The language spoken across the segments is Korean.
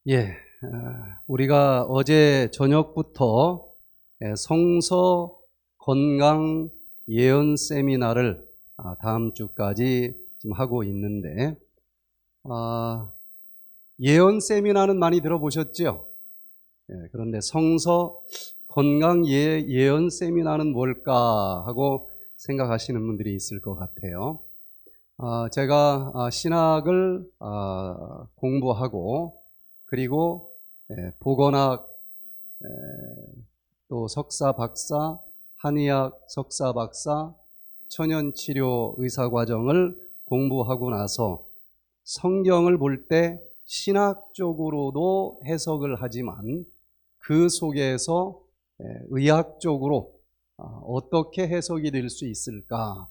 예, 우리가 어제 저녁부터 성서 건강 예언 세미나를 다음 주까지 지금 하고 있는데, 예언 세미나는 많이 들어보셨죠? 그런데 성서 건강 예언 세미나는 뭘까 하고 생각하시는 분들이 있을 것 같아요. 제가 신학을 공부하고 그리고 보건학 또 석사 박사, 한의학 석사 박사, 천연치료 의사 과정을 공부하고 나서 성경을 볼 때 신학적으로도 해석을 하지만 그 속에서 의학적으로 어떻게 해석이 될 수 있을까,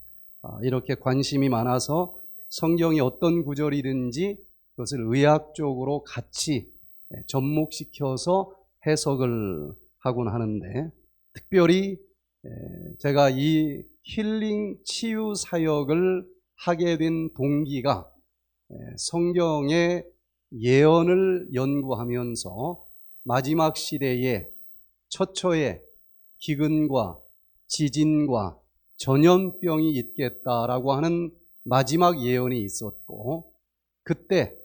이렇게 관심이 많아서 성경이 어떤 구절이든지 그것을 의학적으로 같이 접목시켜서 해석을 하곤 하는데, 특별히 제가 이 힐링 치유 사역을 하게 된 동기가 성경의 예언을 연구하면서 마지막 시대에 처처에 기근과 지진과 전염병이 있겠다라고 하는 마지막 예언이 있었고, 그때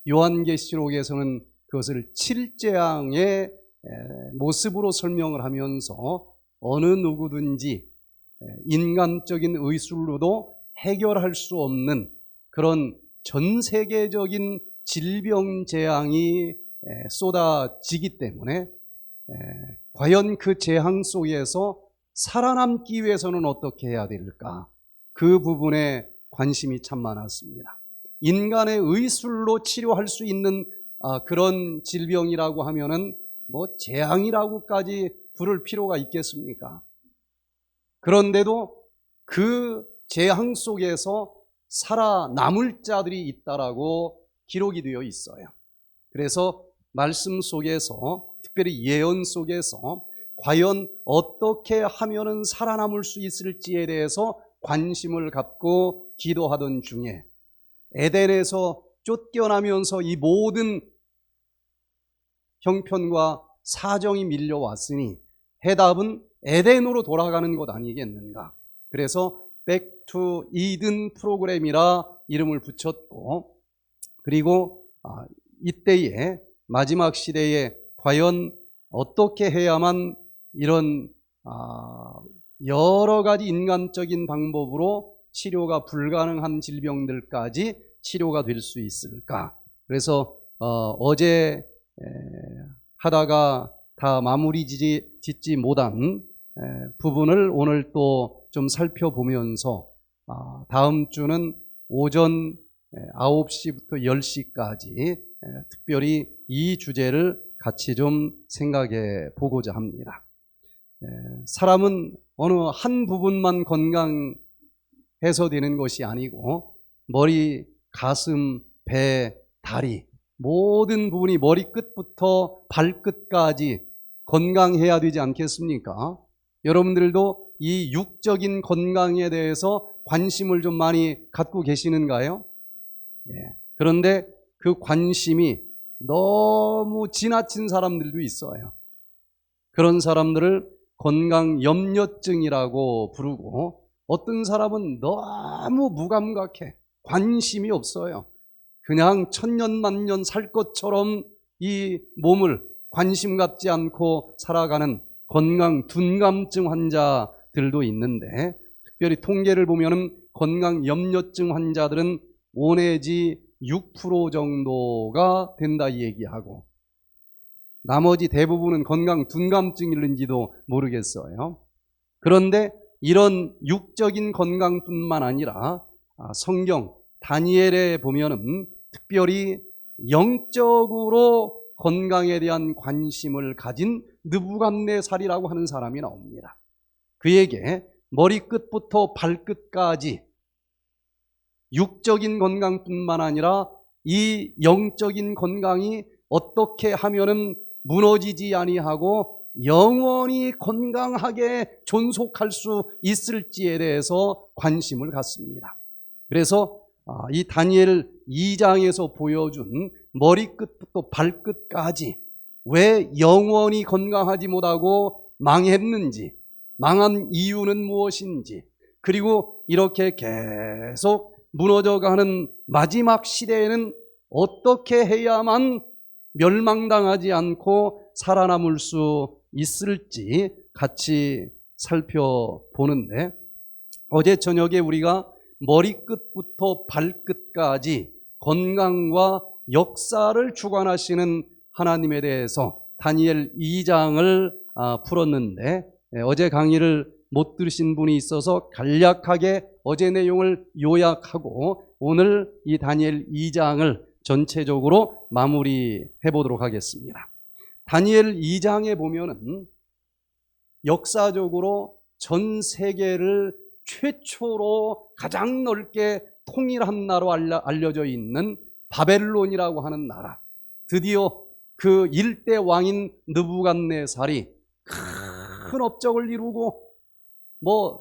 요한계시록에서는 그것을 7재앙의 모습으로 설명을 하면서 어느 누구든지 인간적인 의술로도 해결할 수 없는 그런 전 세계적인 질병 재앙이 쏟아지기 때문에 과연 그 재앙 속에서 살아남기 위해서는 어떻게 해야 될까? 그 부분에 관심이 참 많았습니다. 인간의 의술로 치료할 수 있는 그런 질병이라고 하면은 뭐 재앙이라고까지 부를 필요가 있겠습니까? 그런데도 그 재앙 속에서 살아남을 자들이 있다라고 기록이 되어 있어요. 그래서 말씀 속에서, 특별히 예언 속에서 과연 어떻게 하면은 살아남을 수 있을지에 대해서 관심을 갖고 기도하던 중에 에덴에서 쫓겨나면서 이 모든 형편과 사정이 밀려왔으니 해답은 에덴으로 돌아가는 것 아니겠는가. 그래서 백 투 이든 프로그램이라 이름을 붙였고, 그리고 이때에 마지막 시대에 과연 어떻게 해야만 이런 여러 가지 인간적인 방법으로 치료가 불가능한 질병들까지 치료가 될 수 있을까. 그래서 어제 하다가 다 마무리 짓지 못한 부분을 오늘 또 좀 살펴보면서 다음 주는 오전 9시부터 10시까지 특별히 이 주제를 같이 좀 생각해 보고자 합니다. 사람은 어느 한 부분만 건강해서 되는 것이 아니고 머리, 가슴, 배, 다리 모든 부분이 머리끝부터 발끝까지 건강해야 되지 않겠습니까? 여러분들도 이 육적인 건강에 대해서 관심을 좀 많이 갖고 계시는가요? 그런데 그 관심이 너무 지나친 사람들도 있어요. 그런 사람들을 건강염려증이라고 부르고, 어떤 사람은 너무 무감각해, 관심이 없어요. 그냥 천년만년 살 것처럼 이 몸을 관심 갖지 않고 살아가는 건강 둔감증 환자들도 있는데, 특별히 통계를 보면은 건강 염려증 환자들은 5 내지 6% 정도가 된다 이 얘기하고, 나머지 대부분은 건강 둔감증일는지도 모르겠어요. 그런데 이런 육적인 건강뿐만 아니라 성경 다니엘에 보면은 특별히 영적으로 건강에 대한 관심을 가진 느부갓네살이라고 하는 사람이 나옵니다. 그에게 머리끝부터 발끝까지 육적인 건강뿐만 아니라 이 영적인 건강이 어떻게 하면은 무너지지 아니하고 영원히 건강하게 존속할 수 있을지에 대해서 관심을 갖습니다. 그래서 이 다니엘 2장에서 보여준 머리끝부터 발끝까지 왜 영원히 건강하지 못하고 망했는지, 망한 이유는 무엇인지, 그리고 이렇게 계속 무너져가는 마지막 시대에는 어떻게 해야만 멸망당하지 않고 살아남을 수 있을지 같이 살펴보는데, 어제 저녁에 우리가 머리끝부터 발끝까지 건강과 역사를 주관하시는 하나님에 대해서 다니엘 2장을 풀었는데, 어제 강의를 못 들으신 분이 있어서 간략하게 어제 내용을 요약하고 오늘 이 다니엘 2장을 전체적으로 마무리해 보도록 하겠습니다. 다니엘 2장에 보면은 역사적으로 전 세계를 최초로 가장 넓게 통일한 나라로 알려져 있는 바벨론이라고 하는 나라, 드디어 그 일대 왕인 느부갓네살이 큰 업적을 이루고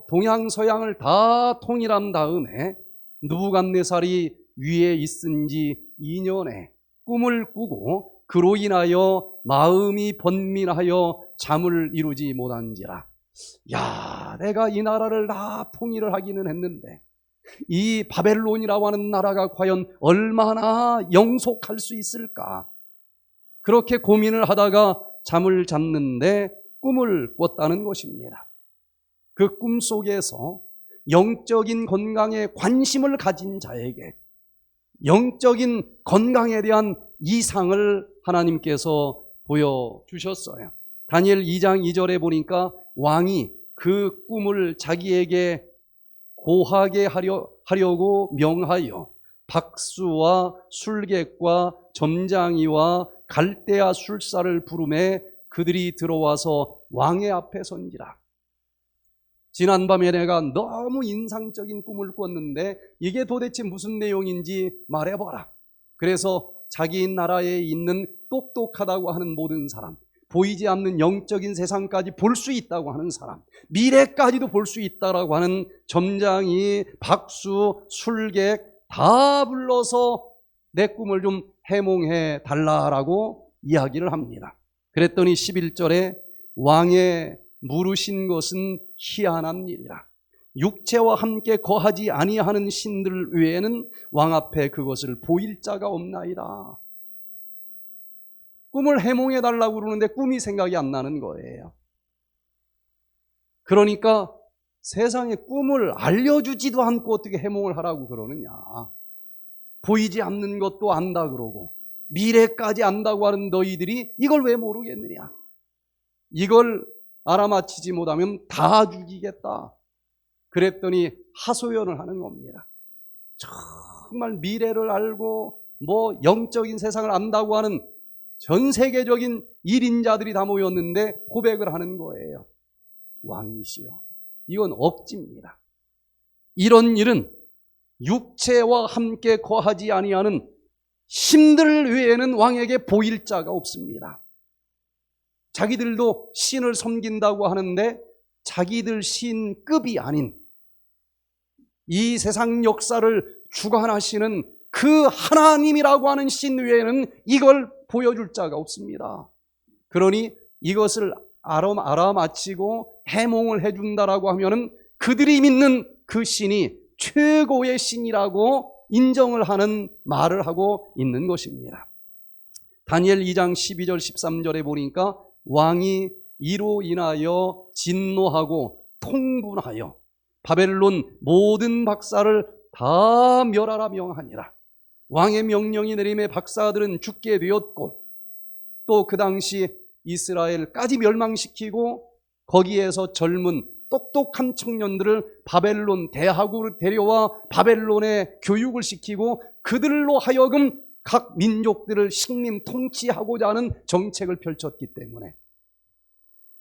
동양 서양을 다 통일한 다음에 느부갓네살이 위에 있은 지 2년에 꿈을 꾸고 그로 인하여 마음이 번민하여 잠을 이루지 못한지라. 야, 내가 이 나라를 다 통일을 하기는 했는데 이 바벨론이라고 하는 나라가 과연 얼마나 영속할 수 있을까? 그렇게 고민을 하다가 잠을 잤는데 꿈을 꿨다는 것입니다. 그 꿈 속에서 영적인 건강에 관심을 가진 자에게 영적인 건강에 대한 이상을 하나님께서 보여주셨어요. 다니엘 2장 2절에 보니까 왕이 그 꿈을 자기에게 고하게 하려고 명하여 박수와 술객과 점장이와 갈대아 술사를 부르매 그들이 들어와서 왕의 앞에 선지라. 지난밤에 내가 너무 인상적인 꿈을 꿨는데 이게 도대체 무슨 내용인지 말해봐라. 그래서 자기 나라에 있는 똑똑하다고 하는 모든 사람, 보이지 않는 영적인 세상까지 볼 수 있다고 하는 사람, 미래까지도 볼 수 있다고 하는 점장이, 박수, 술객 다 불러서 내 꿈을 좀 해몽해 달라라고 이야기를 합니다. 그랬더니 11절에 왕의 물으신 것은 희한한 일이라. 육체와 함께 거하지 아니하는 신들 외에는 왕 앞에 그것을 보일 자가 없나이다. 꿈을 해몽해 달라고 그러는데 꿈이 생각이 안 나는 거예요. 그러니까 세상에 꿈을 알려주지도 않고 어떻게 해몽을 하라고 그러느냐. 보이지 않는 것도 안다 그러고 미래까지 안다고 하는 너희들이 이걸 왜 모르겠느냐. 이걸 알아맞히지 못하면 다 죽이겠다. 그랬더니 하소연을 하는 겁니다. 정말 미래를 알고 영적인 세상을 안다고 하는 전 세계적인 1인자들이 다 모였는데 고백을 하는 거예요. 왕이시여, 이건 억지입니다. 이런 일은 육체와 함께 거하지 아니하는 신들 외에는 왕에게 보일 자가 없습니다. 자기들도 신을 섬긴다고 하는데 자기들 신급이 아닌 이 세상 역사를 주관하시는 그 하나님이라고 하는 신 외에는 이걸 보여줄 자가 없습니다. 그러니 이것을 알아맞히고 해몽을 해준다라고 하면은 그들이 믿는 그 신이 최고의 신이라고 인정을 하는 말을 하고 있는 것입니다. 다니엘 2장 12절 13절에 보니까 왕이 이로 인하여 진노하고 통분하여 바벨론 모든 박사를 다 멸하라 명하니라. 왕의 명령이 내림에 박사들은 죽게 되었고 또 그 당시 이스라엘까지 멸망시키고 거기에서 젊은 똑똑한 청년들을 바벨론 대학으로 데려와 바벨론에 교육을 시키고 그들로 하여금 각 민족들을 식민 통치하고자 하는 정책을 펼쳤기 때문에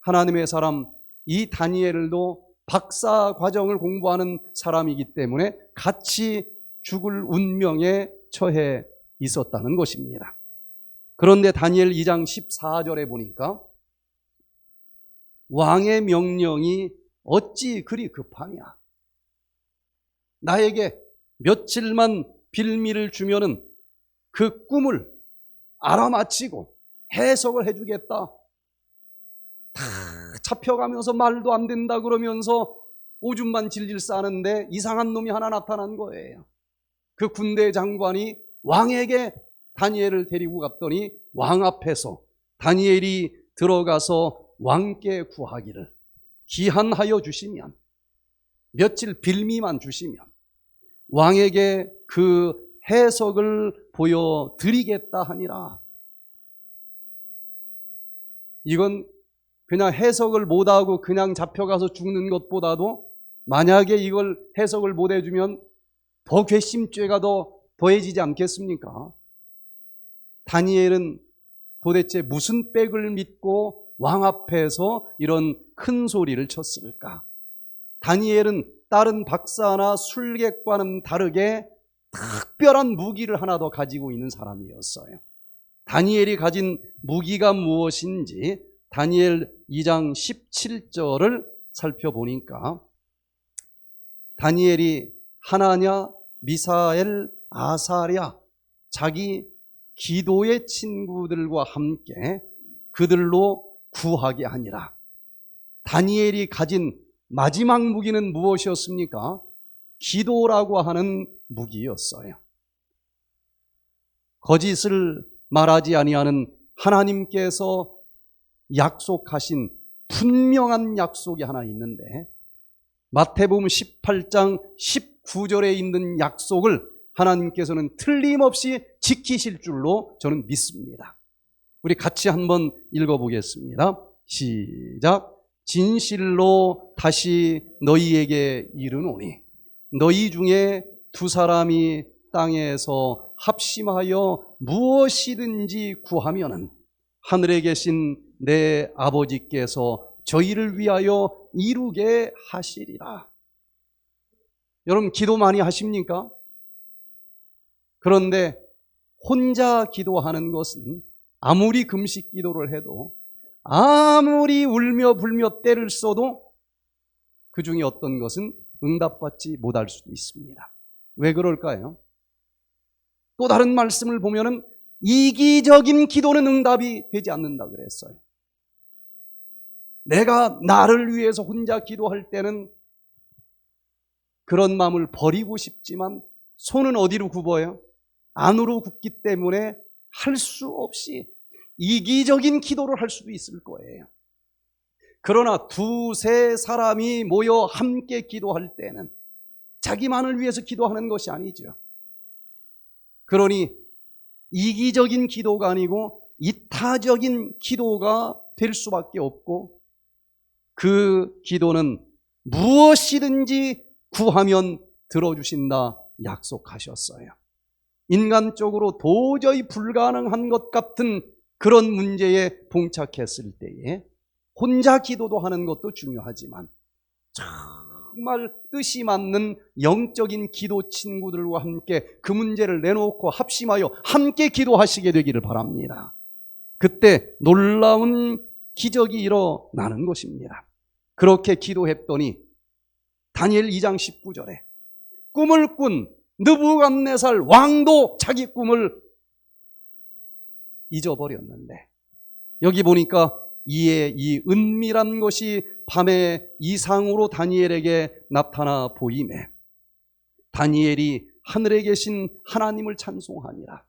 하나님의 사람 이 다니엘도 박사 과정을 공부하는 사람이기 때문에 같이 죽을 운명에 처해 있었다는 것입니다. 그런데 다니엘 2장 14절에 보니까 왕의 명령이 어찌 그리 급하냐. 나에게 며칠만 빌미를 주면은 그 꿈을 알아맞히고 해석을 해주겠다. 다 잡혀가면서 말도 안 된다 그러면서 오줌만 질질 싸는데 이상한 놈이 하나 나타난 거예요. 그 군대 장관이 왕에게 다니엘을 데리고 갔더니 왕 앞에서 다니엘이 들어가서 왕께 구하기를 기한하여 주시면, 며칠 빌미만 주시면 왕에게 그 해석을 보여드리겠다 하니라. 이건 그냥 해석을 못하고 그냥 잡혀가서 죽는 것보다도 만약에 이걸 해석을 못해주면 더 괘씸죄가 더 더해지지 않겠습니까? 다니엘은 도대체 무슨 빽을 믿고 왕 앞에서 이런 큰 소리를 쳤을까? 다니엘은 다른 박사나 술객과는 다르게 특별한 무기를 하나 더 가지고 있는 사람이었어요. 다니엘이 가진 무기가 무엇인지 다니엘 2장 17절을 살펴보니까 다니엘이 하나냐, 미사엘, 아사랴 자기 기도의 친구들과 함께 그들로 구하게 하니라. 다니엘이 가진 마지막 무기는 무엇이었습니까? 기도라고 하는 무기였어요. 거짓을 말하지 아니하는 하나님께서 약속하신 분명한 약속이 하나 있는데 마태복음 18장 19절에 있는 약속을 하나님께서는 틀림없이 지키실 줄로 저는 믿습니다. 우리 같이 한번 읽어보겠습니다. 시작. 진실로 다시 너희에게 이르노니 너희 중에 두 사람이 땅에서 합심하여 무엇이든지 구하면은 하늘에 계신 내 아버지께서 저희를 위하여 이루게 하시리라. 여러분 기도 많이 하십니까? 그런데 혼자 기도하는 것은 아무리 금식 기도를 해도 아무리 울며 불며 때를 써도 그 중에 어떤 것은 응답받지 못할 수도 있습니다. 왜 그럴까요? 또 다른 말씀을 보면은 이기적인 기도는 응답이 되지 않는다 그랬어요. 내가 나를 위해서 혼자 기도할 때는 그런 마음을 버리고 싶지만 손은 어디로 굽어요? 안으로 굽기 때문에 할 수 없이 이기적인 기도를 할 수도 있을 거예요. 그러나 두세 사람이 모여 함께 기도할 때는 자기만을 위해서 기도하는 것이 아니죠. 그러니 이기적인 기도가 아니고 이타적인 기도가 될 수밖에 없고 그 기도는 무엇이든지 구하면 들어주신다 약속하셨어요. 인간적으로 도저히 불가능한 것 같은 그런 문제에 봉착했을 때에 혼자 기도도 하는 것도 중요하지만 정말 뜻이 맞는 영적인 기도 친구들과 함께 그 문제를 내놓고 합심하여 함께 기도하시게 되기를 바랍니다. 그때 놀라운 기적이 일어나는 것입니다. 그렇게 기도했더니 다니엘 2장 19절에 꿈을 꾼 느부갓네살 왕도 자기 꿈을 잊어버렸는데 여기 보니까 이에 이 은밀한 것이 밤에 이상으로 다니엘에게 나타나 보이매 다니엘이 하늘에 계신 하나님을 찬송하니라.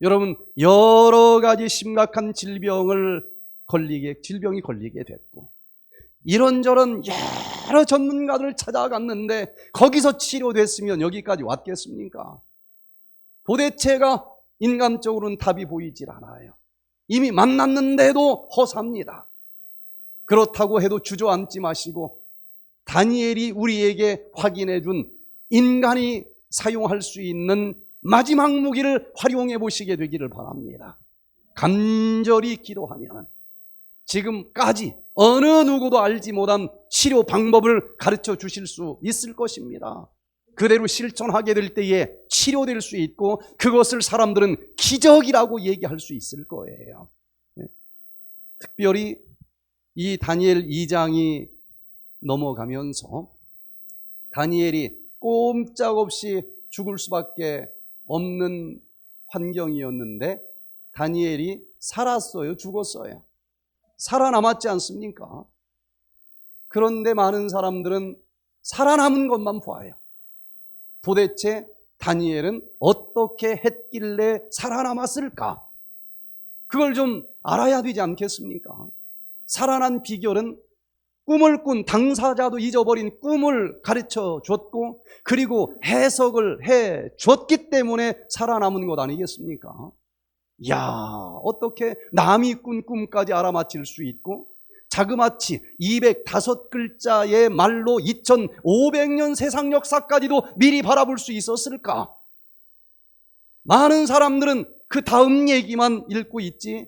여러분 여러 가지 심각한 질병이 걸리게 됐고 이런저런 여러 전문가들을 찾아갔는데 거기서 치료됐으면 여기까지 왔겠습니까? 도대체가 인간적으로는 답이 보이질 않아요. 이미 만났는데도 허사입니다. 그렇다고 해도 주저앉지 마시고 다니엘이 우리에게 확인해 준 인간이 사용할 수 있는 마지막 무기를 활용해 보시게 되기를 바랍니다. 간절히 기도하면 지금까지 어느 누구도 알지 못한 치료 방법을 가르쳐 주실 수 있을 것입니다. 그대로 실천하게 될 때에 치료될 수 있고 그것을 사람들은 기적이라고 얘기할 수 있을 거예요. 특별히 이 다니엘 2장이 넘어가면서 다니엘이 꼼짝없이 죽을 수밖에 없는 환경이었는데 다니엘이 살았어요? 죽었어요? 살아남았지 않습니까? 그런데 많은 사람들은 살아남은 것만 봐요. 도대체 다니엘은 어떻게 했길래 살아남았을까? 그걸 좀 알아야 되지 않겠습니까? 살아난 비결은 꿈을 꾼 당사자도 잊어버린 꿈을 가르쳐 줬고, 그리고 해석을 해 줬기 때문에 살아남은 것 아니겠습니까? 야, 어떻게 남이 꾼 꿈까지 알아맞힐 수 있고, 자그마치 205글자의 말로 2500년 세상 역사까지도 미리 바라볼 수 있었을까? 많은 사람들은 그 다음 얘기만 읽고 있지,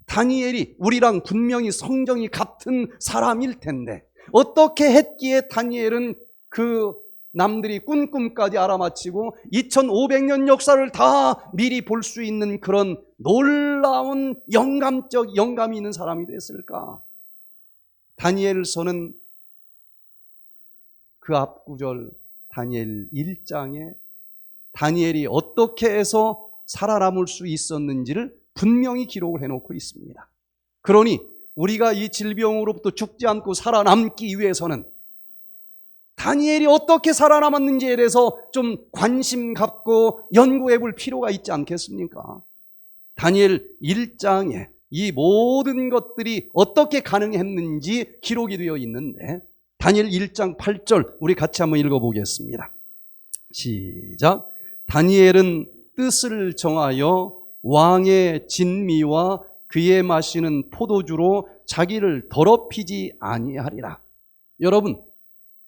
다니엘이 우리랑 분명히 성정이 같은 사람일 텐데 어떻게 했기에 다니엘은 그 남들이 꾼 꿈까지 알아맞히고 2500년 역사를 다 미리 볼 수 있는 그런 놀라운 영감이 있는 사람이 됐을까? 다니엘서는 그 앞구절 다니엘 1장에 다니엘이 어떻게 해서 살아남을 수 있었는지를 분명히 기록을 해놓고 있습니다. 그러니 우리가 이 질병으로부터 죽지 않고 살아남기 위해서는 다니엘이 어떻게 살아남았는지에 대해서 좀 관심 갖고 연구해 볼 필요가 있지 않겠습니까? 다니엘 1장에 이 모든 것들이 어떻게 가능했는지 기록이 되어 있는데, 다니엘 1장 8절 우리 같이 한번 읽어보겠습니다. 시작. 다니엘은 뜻을 정하여 왕의 진미와 그의 마시는 포도주로 자기를 더럽히지 아니하리라. 여러분,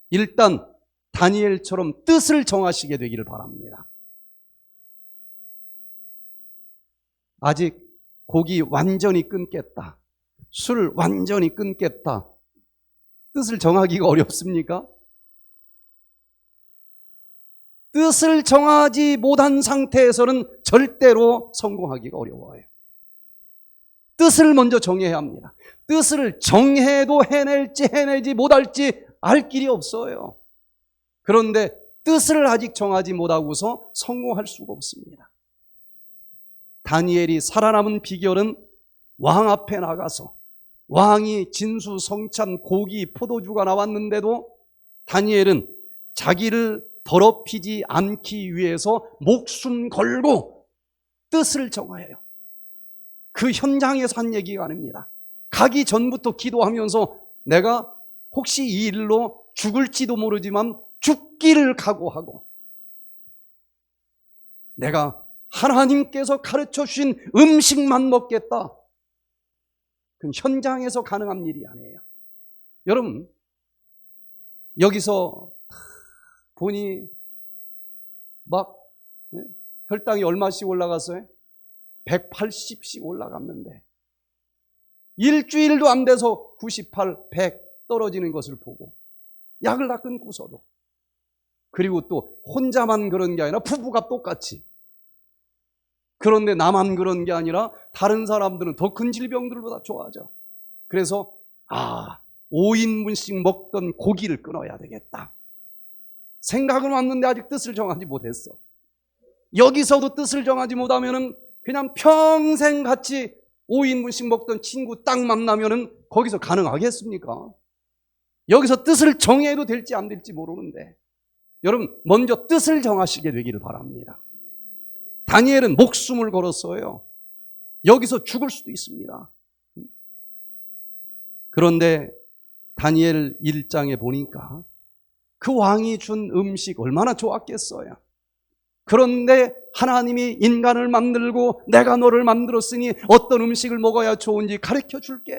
일단 다니엘처럼 뜻을 정하시게 되기를 바랍니다. 아직 고기 완전히 끊겠다, 술 완전히 끊겠다, 뜻을 정하기가 어렵습니까? 뜻을 정하지 못한 상태에서는 절대로 성공하기가 어려워요. 뜻을 먼저 정해야 합니다. 뜻을 정해도 해내지 못할지 알 길이 없어요. 그런데 뜻을 아직 정하지 못하고서 성공할 수가 없습니다. 다니엘이 살아남은 비결은 왕 앞에 나가서 왕이 진수성찬 고기 포도주가 나왔는데도 다니엘은 자기를 더럽히지 않기 위해서 목숨 걸고 뜻을 정하여요. 그 현장에서 한 얘기가 아닙니다. 가기 전부터 기도하면서 내가 혹시 이 일로 죽을지도 모르지만 죽기를 각오하고, 내가 하나님께서 가르쳐 주신 음식만 먹겠다. 그건 현장에서 가능한 일이 아니에요. 여러분, 여기서 보니 막 혈당이 얼마씩 올라갔어요? 180씩 올라갔는데 일주일도 안 돼서 98, 100 떨어지는 것을 보고 약을 다 끊고서도, 그리고 또 혼자만 그런 게 아니라 부부가 똑같이, 그런데 나만 그런 게 아니라 다른 사람들은 더 큰 질병들보다 좋아져. 그래서 5인분씩 먹던 고기를 끊어야 되겠다 생각은 왔는데 아직 뜻을 정하지 못했어. 여기서도 뜻을 정하지 못하면은 그냥 평생 같이 5인분씩 먹던 친구 딱 만나면은 거기서 가능하겠습니까? 여기서 뜻을 정해도 될지 안 될지 모르는데, 여러분 먼저 뜻을 정하시게 되기를 바랍니다. 다니엘은 목숨을 걸었어요. 여기서 죽을 수도 있습니다. 그런데 다니엘 1장에 보니까 그 왕이 준 음식 얼마나 좋았겠어요. 그런데 하나님이 인간을 만들고 내가 너를 만들었으니 어떤 음식을 먹어야 좋은지 가르쳐 줄게.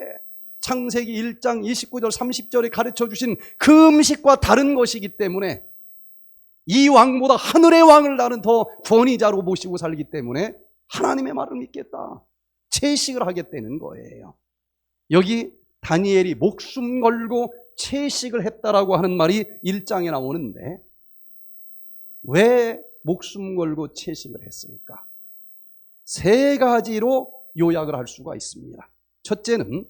창세기 1장 29절 30절에 가르쳐 주신 그 음식과 다른 것이기 때문에 이 왕보다 하늘의 왕을 나는 더 권위자로 모시고 살기 때문에 하나님의 말을 믿겠다, 채식을 하겠다는 거예요. 여기 다니엘이 목숨 걸고 채식을 했다라고 하는 말이 1장에 나오는데, 왜 목숨 걸고 채식을 했을까? 3가지로 요약을 할 수가 있습니다. 첫째는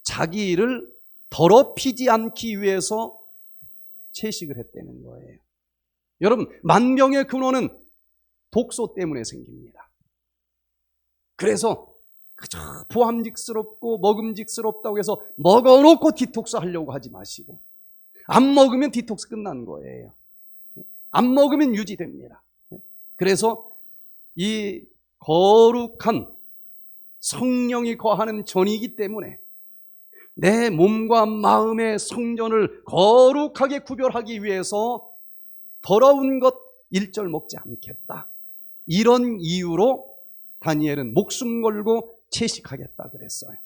자기를 더럽히지 않기 위해서 채식을 했다는 거예요. 여러분, 만병의 근원은 독소 때문에 생깁니다. 그래서 그저 보함직스럽고 먹음직스럽다고 해서 먹어놓고 디톡스 하려고 하지 마시고, 안 먹으면 디톡스 끝난 거예요. 안 먹으면 유지됩니다. 그래서 이 거룩한 성령이 거하는 전이기 때문에 내 몸과 마음의 성전을 거룩하게 구별하기 위해서 더러운 것 일절 먹지 않겠다. 이런 이유로 다니엘은 목숨 걸고 채식하겠다 그랬어요.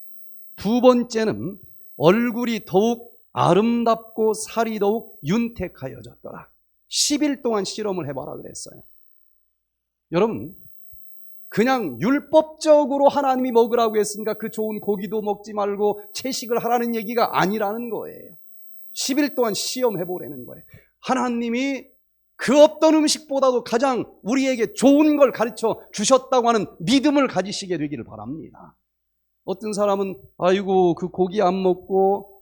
두 번째는 얼굴이 더욱 아름답고 살이 더욱 윤택하여졌더라. 10일 동안 실험을 해봐라 그랬어요. 여러분, 그냥 율법적으로 하나님이 먹으라고 했으니까 그 좋은 고기도 먹지 말고 채식을 하라는 얘기가 아니라는 거예요. 10일 동안 시험해보라는 거예요. 하나님이 그 어떤 음식보다도 가장 우리에게 좋은 걸 가르쳐 주셨다고 하는 믿음을 가지시게 되기를 바랍니다. 어떤 사람은 아이고 그 고기 안 먹고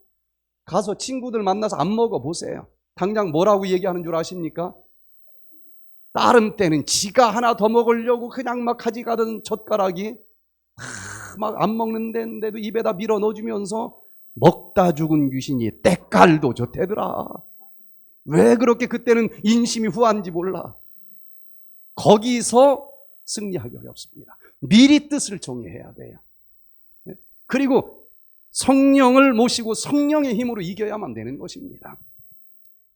가서 친구들 만나서 안 먹어보세요. 당장 뭐라고 얘기하는 줄 아십니까? 다른 때는 지가 하나 더 먹으려고 그냥 막 가져가던 젓가락이 막 안 먹는데도 입에다 밀어 넣어주면서 먹다 죽은 귀신이 때깔도 좋대더라. 왜 그렇게 그때는 인심이 후한지 몰라. 거기서 승리하기 어렵습니다. 미리 뜻을 정해야 돼요. 그리고 성령을 모시고 성령의 힘으로 이겨야만 되는 것입니다.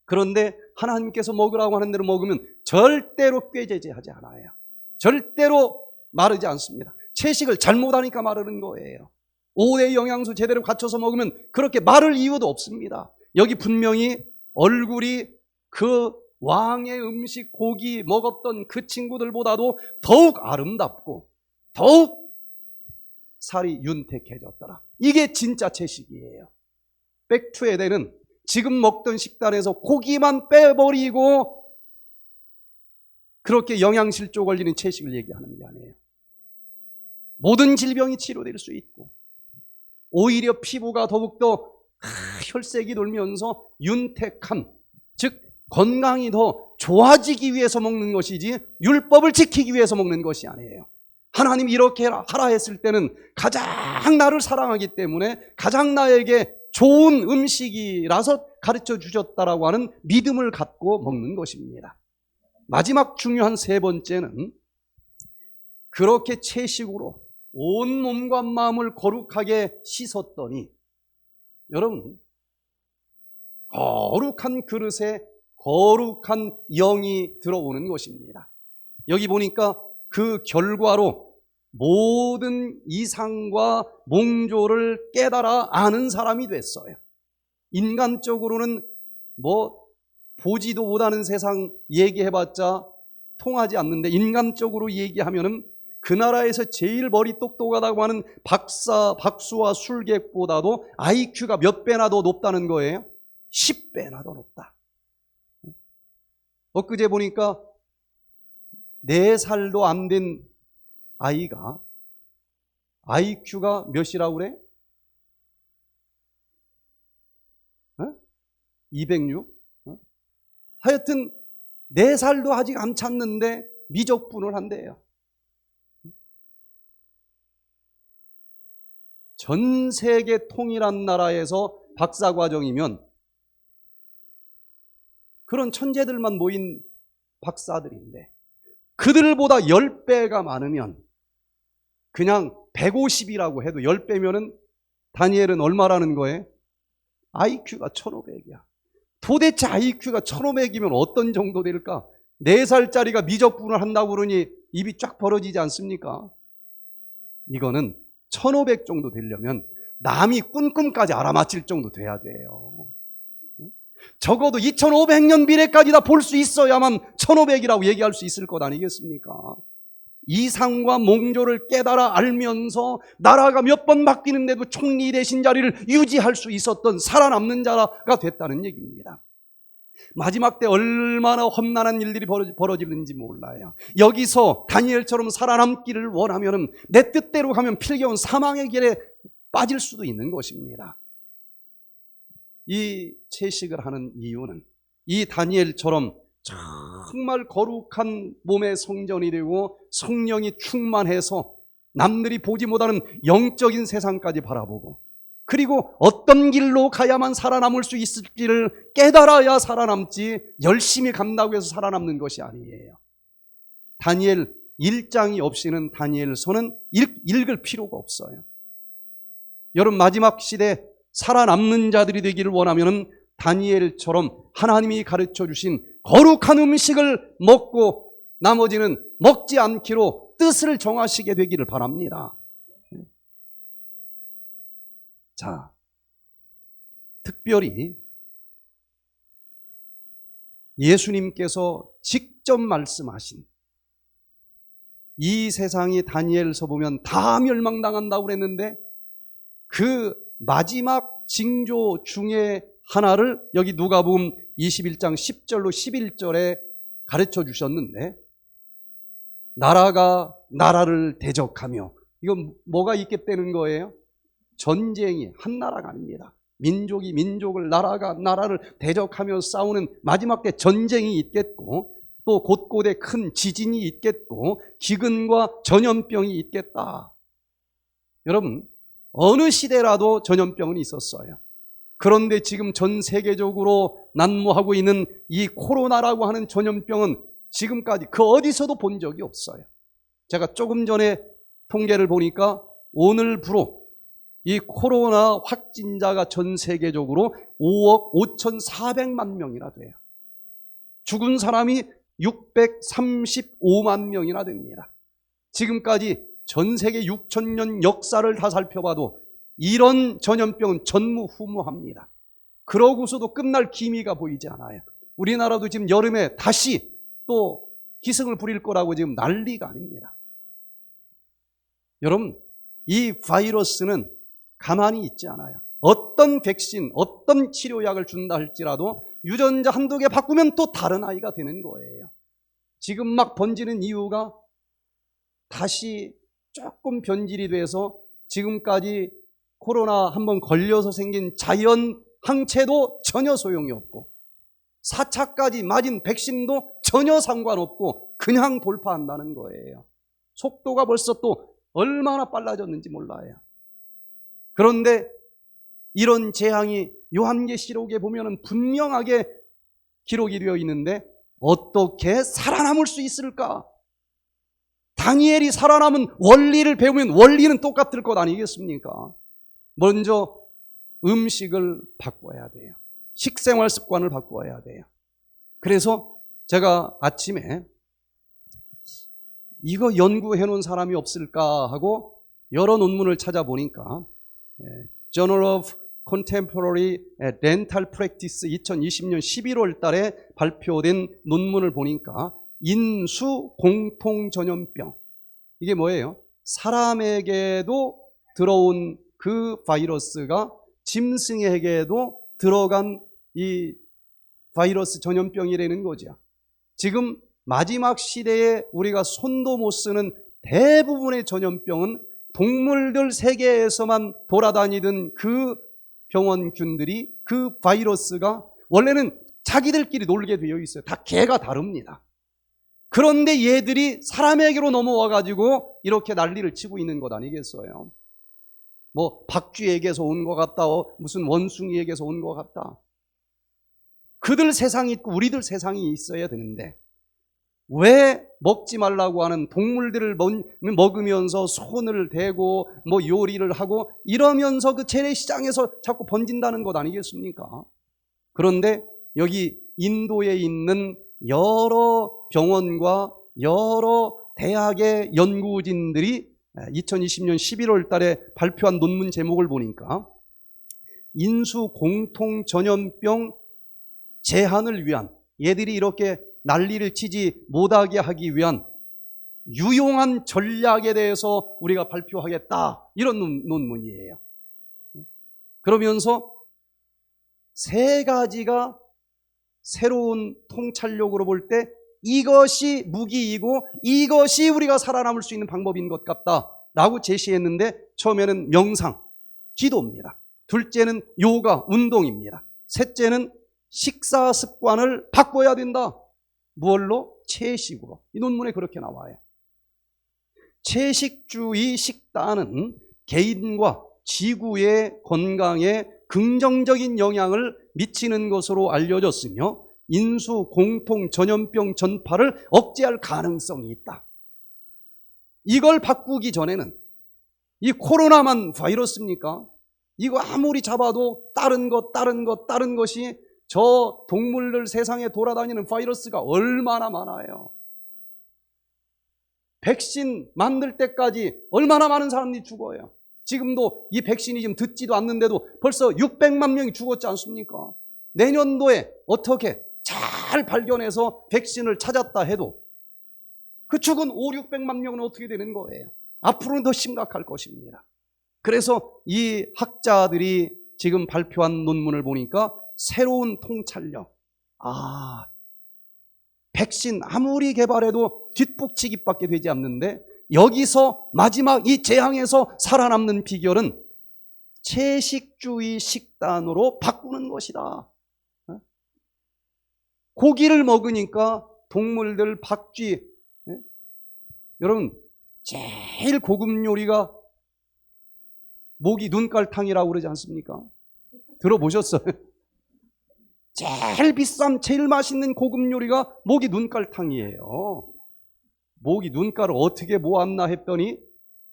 그런데 하나님께서 먹으라고 하는 대로 먹으면 절대로 꾀죄죄하지 않아요. 절대로 마르지 않습니다. 채식을 잘못하니까 마르는 거예요. 5대 영양소 제대로 갖춰서 먹으면 그렇게 마를 이유도 없습니다. 여기 분명히 얼굴이 그 왕의 음식 고기 먹었던 그 친구들보다도 더욱 아름답고 더욱 살이 윤택해졌더라. 이게 진짜 채식이에요. 백투에덴은 지금 먹던 식단에서 고기만 빼버리고 그렇게 영양실조 걸리는 채식을 얘기하는 게 아니에요. 모든 질병이 치료될 수 있고 오히려 피부가 더욱더 혈색이 돌면서 윤택함, 즉 건강이 더 좋아지기 위해서 먹는 것이지 율법을 지키기 위해서 먹는 것이 아니에요. 하나님이 이렇게 하라 했을 때는 가장 나를 사랑하기 때문에 가장 나에게 좋은 음식이라서 가르쳐 주셨다라고 하는 믿음을 갖고 먹는 것입니다. 마지막 중요한 세 번째는 그렇게 채식으로 온 몸과 마음을 거룩하게 씻었더니 여러분 거룩한 그릇에 거룩한 영이 들어오는 것입니다. 여기 보니까 그 결과로 모든 이상과 몽조를 깨달아 아는 사람이 됐어요. 인간적으로는 뭐 보지도 못하는 세상 얘기해봤자 통하지 않는데 인간적으로 얘기하면은 그 나라에서 제일 머리 똑똑하다고 하는 박수와 술객보다도 IQ가 몇 배나 더 높다는 거예요. 10배나 더 높다. 엊그제 보니까 4살도 안 된 아이가 IQ가 몇이라고 그래? 206? 하여튼 4살도 아직 안 찼는데 미적분을 한대요. 전 세계 통일한 나라에서 박사과정이면 그런 천재들만 모인 박사들인데 그들보다 10배가 많으면 그냥 150이라고 해도 10배면은 다니엘은 얼마라는 거예요? IQ가 1500이야. 도대체 IQ가 1500이면 어떤 정도 될까? 4살짜리가 미적분을 한다고 그러니 입이 쫙 벌어지지 않습니까? 이거는 1500 정도 되려면 남이 꿈꿈까지 알아맞힐 정도 돼야 돼요. 적어도 2500년 미래까지 다 볼 수 있어야만 1500이라고 얘기할 수 있을 것 아니겠습니까? 이상과 몽조를 깨달아 알면서 나라가 몇 번 바뀌는데도 총리 대신 자리를 유지할 수 있었던 살아남는 자가 됐다는 얘기입니다. 마지막 때 얼마나 험난한 일들이 벌어지는지 몰라요. 여기서 다니엘처럼 살아남기를 원하면 내 뜻대로 가면 필겨운 사망의 길에 빠질 수도 있는 것입니다. 이 채식을 하는 이유는 이 다니엘처럼 정말 거룩한 몸의 성전이 되고 성령이 충만해서 남들이 보지 못하는 영적인 세상까지 바라보고, 그리고 어떤 길로 가야만 살아남을 수 있을지를 깨달아야 살아남지 열심히 간다고 해서 살아남는 것이 아니에요. 다니엘 1장이 없이는 다니엘서는 읽을 필요가 없어요. 여러분, 마지막 시대 살아남는 자들이 되기를 원하면 다니엘처럼 하나님이 가르쳐 주신 거룩한 음식을 먹고 나머지는 먹지 않기로 뜻을 정하시게 되기를 바랍니다. 자, 특별히 예수님께서 직접 말씀하신, 이 세상이 다니엘서 보면 다 멸망당한다고 그랬는데 그 마지막 징조 중에 하나를 여기 누가복음 21장 10절로 11절에 가르쳐 주셨는데, 나라가 나라를 대적하며, 이건 뭐가 있겠다는 거예요? 전쟁이, 한 나라가 아닙니다. 민족이 민족을, 나라가 나라를 대적하며 싸우는 마지막 때 전쟁이 있겠고, 또 곳곳에 큰 지진이 있겠고, 기근과 전염병이 있겠다. 여러분, 어느 시대라도 전염병은 있었어요. 그런데 지금 전 세계적으로 난무하고 있는 이 코로나라고 하는 전염병은 지금까지 그 어디서도 본 적이 없어요. 제가 조금 전에 통계를 보니까 오늘부로 이 코로나 확진자가 전 세계적으로 5억 5,400만 명이나 돼요. 죽은 사람이 635만 명이나 됩니다. 지금까지 전 세계 6,000년 역사를 다 살펴봐도 이런 전염병은 전무후무합니다. 그러고서도 끝날 기미가 보이지 않아요. 우리나라도 지금 여름에 다시 또 기승을 부릴 거라고 지금 난리가 아닙니다. 여러분, 이 바이러스는 가만히 있지 않아요. 어떤 백신, 어떤 치료약을 준다 할지라도 유전자 한두 개 바꾸면 또 다른 아이가 되는 거예요. 지금 막 번지는 이유가 다시 조금 변질이 돼서 지금까지 코로나 한번 걸려서 생긴 자연 항체도 전혀 소용이 없고, 4차까지 맞은 백신도 전혀 상관없고 그냥 돌파한다는 거예요. 속도가 벌써 또 얼마나 빨라졌는지 몰라요. 그런데 이런 재앙이 요한계시록에 보면은 분명하게 기록이 되어 있는데 어떻게 살아남을 수 있을까? 다니엘이 살아남은 원리를 배우면 원리는 똑같을 것 아니겠습니까? 먼저 음식을 바꿔야 돼요. 식생활 습관을 바꿔야 돼요. 그래서 제가 아침에 이거 연구해 놓은 사람이 없을까 하고 여러 논문을 찾아보니까 Journal of Contemporary Dental Practice 2020년 11월 달에 발표된 논문을 보니까 인수 공통전염병, 이게 뭐예요? 사람에게도 들어온 그 바이러스가 짐승에게도 들어간 이 바이러스 전염병이라는 거죠. 지금 마지막 시대에 우리가 손도 못 쓰는 대부분의 전염병은 동물들 세계에서만 돌아다니던 그 병원균들이, 그 바이러스가 원래는 자기들끼리 놀게 되어 있어요. 다 개가 다릅니다. 그런데 얘들이 사람에게로 넘어와가지고 이렇게 난리를 치고 있는 것 아니겠어요? 뭐 박쥐에게서 온 것 같다, 무슨 원숭이에게서 온 것 같다. 그들 세상이 있고 우리들 세상이 있어야 되는데 왜 먹지 말라고 하는 동물들을 먹으면서 손을 대고 뭐 요리를 하고 이러면서 그 재래시장에서 자꾸 번진다는 것 아니겠습니까? 그런데 여기 인도에 있는 여러 병원과 여러 대학의 연구진들이 2020년 11월 달에 발표한 논문 제목을 보니까 인수 공통 전염병 제한을 위한, 얘들이 이렇게 난리를 치지 못하게 하기 위한 유용한 전략에 대해서 우리가 발표하겠다, 이런 논문이에요. 그러면서 세 가지가 새로운 통찰력으로 볼 때 이것이 무기이고 이것이 우리가 살아남을 수 있는 방법인 것 같다라고 제시했는데, 처음에는 명상, 기도입니다. 둘째는 요가, 운동입니다. 셋째는 식사 습관을 바꿔야 된다. 무얼로? 채식으로. 이 논문에 그렇게 나와요. 채식주의 식단은 개인과 지구의 건강에 긍정적인 영향을 미치는 것으로 알려졌으며 인수 공통 전염병 전파를 억제할 가능성이 있다. 이걸 바꾸기 전에는 이 코로나만 바이러스입니까? 이거 아무리 잡아도 다른 것이 저 동물들 세상에 돌아다니는 바이러스가 얼마나 많아요. 백신 만들 때까지 얼마나 많은 사람들이 죽어요. 지금도 이 백신이 지금 듣지도 않는데도 벌써 600만 명이 죽었지 않습니까? 내년도에 어떻게 잘 발견해서 백신을 찾았다 해도 그 죽은 500~600만 명은 어떻게 되는 거예요? 앞으로는 더 심각할 것입니다. 그래서 이 학자들이 지금 발표한 논문을 보니까 새로운 통찰력, 백신 아무리 개발해도 뒷북치기밖에 되지 않는데 여기서 마지막 이 재앙에서 살아남는 비결은 채식주의 식단으로 바꾸는 것이다. 고기를 먹으니까 동물들 박쥐, 여러분 제일 고급 요리가 모기 눈깔탕이라고 그러지 않습니까? 들어보셨어요? 제일 비싼 제일 맛있는 고급 요리가 모기 눈깔탕이에요. 모기 눈깔을 어떻게 모았나 했더니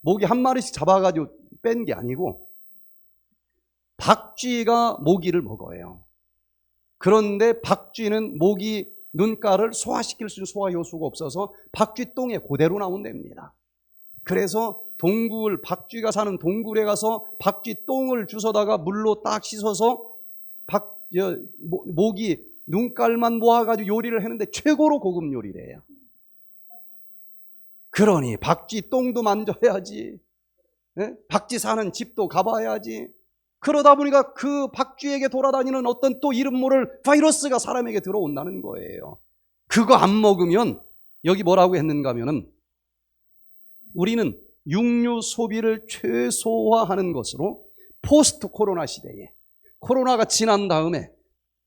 모기 한 마리씩 잡아가지고 뺀 게 아니고 박쥐가 모기를 먹어요. 그런데 박쥐는 모기 눈깔을 소화시킬 수 있는 소화효소가 없어서 박쥐 똥에 그대로 나온답니다. 그래서 동굴, 박쥐가 사는 동굴에 가서 박쥐 똥을 주워다가 물로 딱 씻어서 모기 눈깔만 모아가지고 요리를 했는데 최고로 고급 요리래요. 그러니 박쥐 똥도 만져야지, 박쥐 사는 집도 가봐야지. 그러다 보니까 그 박쥐에게 돌아다니는 어떤 또 이름 모를 바이러스가 사람에게 들어온다는 거예요. 그거 안 먹으면 여기 뭐라고 했는가 하면은 우리는 육류 소비를 최소화하는 것으로 포스트 코로나 시대에 코로나가 지난 다음에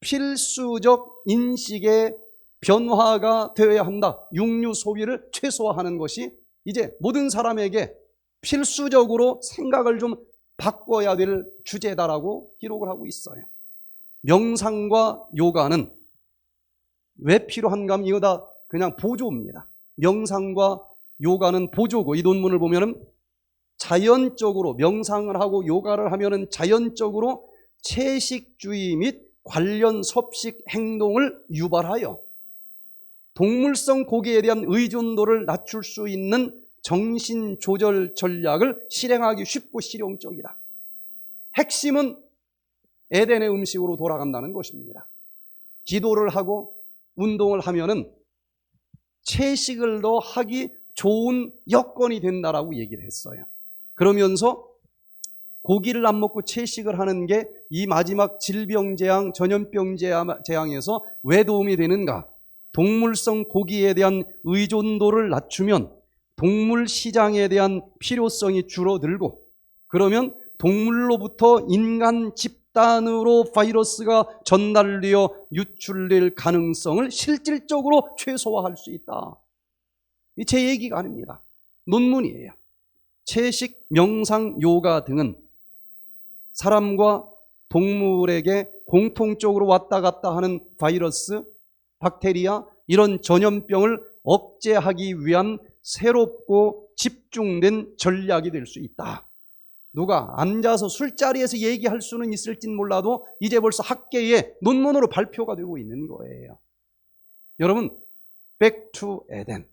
필수적 인식의 변화가 되어야 한다. 육류 소비를 최소화하는 것이 이제 모든 사람에게 필수적으로 생각을 좀 바꿔야 될 주제다라고 기록을 하고 있어요. 명상과 요가는 왜 필요한가 하면 이거 다 그냥 보조입니다. 명상과 요가는 보조고 이 논문을 보면은 자연적으로 명상을 하고 요가를 하면은 자연적으로 채식주의 및 관련 섭식 행동을 유발하여 동물성 고기에 대한 의존도를 낮출 수 있는 정신 조절 전략을 실행하기 쉽고 실용적이다. 핵심은 에덴의 음식으로 돌아간다는 것입니다. 기도를 하고 운동을 하면은 채식을 더 하기 좋은 여건이 된다라고 얘기를 했어요. 그러면서 고기를 안 먹고 채식을 하는 게 이 마지막 질병 재앙, 전염병 재앙에서 왜 도움이 되는가? 동물성 고기에 대한 의존도를 낮추면 동물 시장에 대한 필요성이 줄어들고 그러면 동물로부터 인간 집단으로 바이러스가 전달되어 유출될 가능성을 실질적으로 최소화할 수 있다. 이 제 얘기가 아닙니다. 논문이에요. 채식, 명상, 요가 등은 사람과 동물에게 공통적으로 왔다 갔다 하는 바이러스, 박테리아, 이런 전염병을 억제하기 위한 새롭고 집중된 전략이 될 수 있다. 누가 앉아서 술자리에서 얘기할 수는 있을진 몰라도 이제 벌써 학계에 논문으로 발표가 되고 있는 거예요. 여러분, back to 에덴.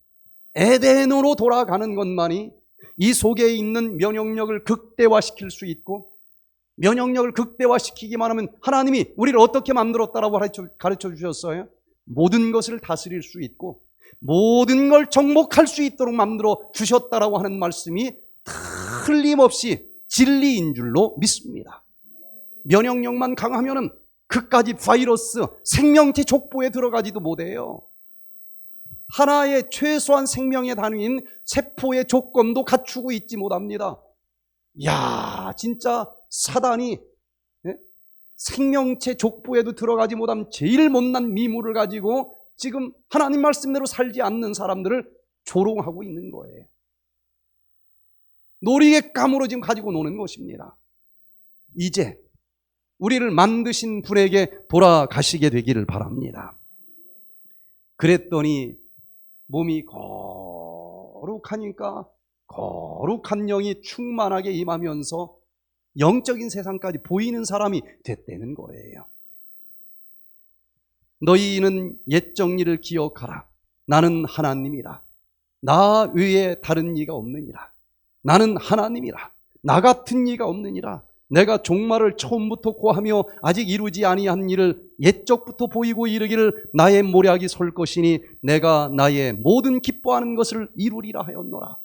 에덴으로 돌아가는 것만이 이 속에 있는 면역력을 극대화시킬 수 있고 면역력을 극대화시키기만 하면 하나님이 우리를 어떻게 만들었다라고 가르쳐 주셨어요? 모든 것을 다스릴 수 있고 모든 걸 정복할 수 있도록 만들어 주셨다라고 하는 말씀이 틀림없이 진리인 줄로 믿습니다. 면역력만 강하면은 그까지 바이러스, 생명체 족보에 들어가지도 못해요. 하나의 최소한 생명의 단위인 세포의 조건도 갖추고 있지 못합니다. 야, 진짜 사단이 생명체 족보에도 들어가지 못한 제일 못난 미물을 가지고 지금 하나님 말씀대로 살지 않는 사람들을 조롱하고 있는 거예요. 놀이객감으로 지금 가지고 노는 것입니다. 이제 우리를 만드신 분에게 돌아가시게 되기를 바랍니다. 그랬더니 몸이 거룩하니까 거룩한 영이 충만하게 임하면서 영적인 세상까지 보이는 사람이 됐다는 거예요. 너희는 옛 정리를 기억하라. 나는 하나님이라. 나 외에 다른 이가 없느니라. 나는 하나님이라. 나 같은 이가 없느니라. 내가 종말을 처음부터 고하며 아직 이루지 아니한 일을 옛적부터 보이고 이르기를 나의 모략이 설 것이니 내가 나의 모든 기뻐하는 것을 이루리라 하였노라.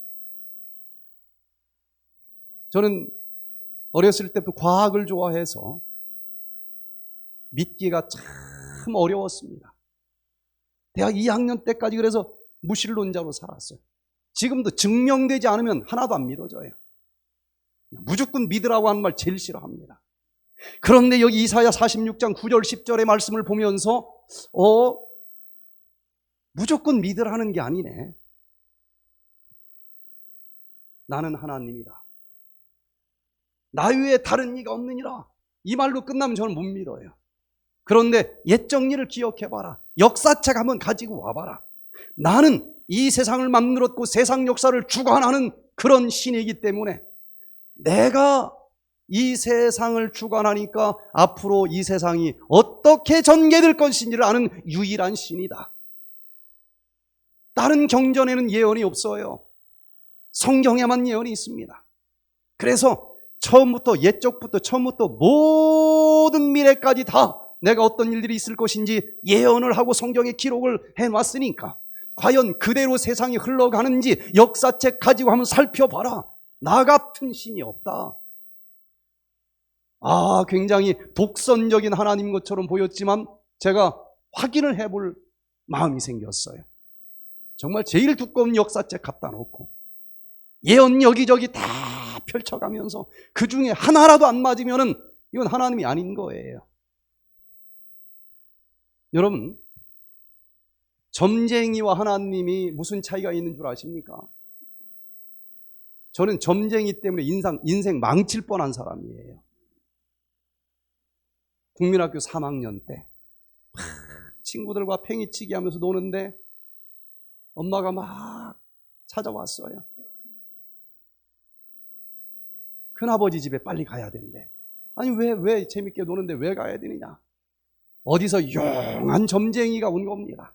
저는 어렸을 때부터 과학을 좋아해서 믿기가 참 어려웠습니다. 대학 2학년 때까지 그래서 무신론자로 살았어요. 지금도 증명되지 않으면 하나도 안 믿어져요. 무조건 믿으라고 하는 말 제일 싫어합니다. 그런데 여기 이사야 46장 9절 10절의 말씀을 보면서 무조건 믿으라는 게 아니네. 나는 하나님이다. 나 외에 다른 이가 없느니라. 이 말로 끝나면 저는 못 믿어요. 그런데 옛 정리를 기억해봐라. 역사책 한번 가지고 와봐라. 나는 이 세상을 만들었고 세상 역사를 주관하는 그런 신이기 때문에 내가 이 세상을 주관하니까 앞으로 이 세상이 어떻게 전개될 것인지를 아는 유일한 신이다. 다른 경전에는 예언이 없어요. 성경에만 예언이 있습니다. 그래서 옛적부터 처음부터 모든 미래까지 다 내가 어떤 일들이 있을 것인지 예언을 하고 성경에 기록을 해놨으니까 과연 그대로 세상이 흘러가는지 역사책 가지고 한번 살펴봐라. 나 같은 신이 없다. 굉장히 독선적인 하나님 것처럼 보였지만 제가 확인을 해볼 마음이 생겼어요. 정말 제일 두꺼운 역사책 갖다 놓고 예언 여기저기 다 펼쳐가면서 그 중에 하나라도 안 맞으면은 이건 하나님이 아닌 거예요. 여러분, 점쟁이와 하나님이 무슨 차이가 있는 줄 아십니까? 저는 점쟁이 때문에 인생 망칠 뻔한 사람이에요. 국민학교 3학년 때 친구들과 팽이치기 하면서 노는데 엄마가 막 찾아왔어요. 큰아버지 집에 빨리 가야 된대. 아니 왜 재밌게 노는데 왜 가야 되느냐. 어디서 용한 점쟁이가 온 겁니다.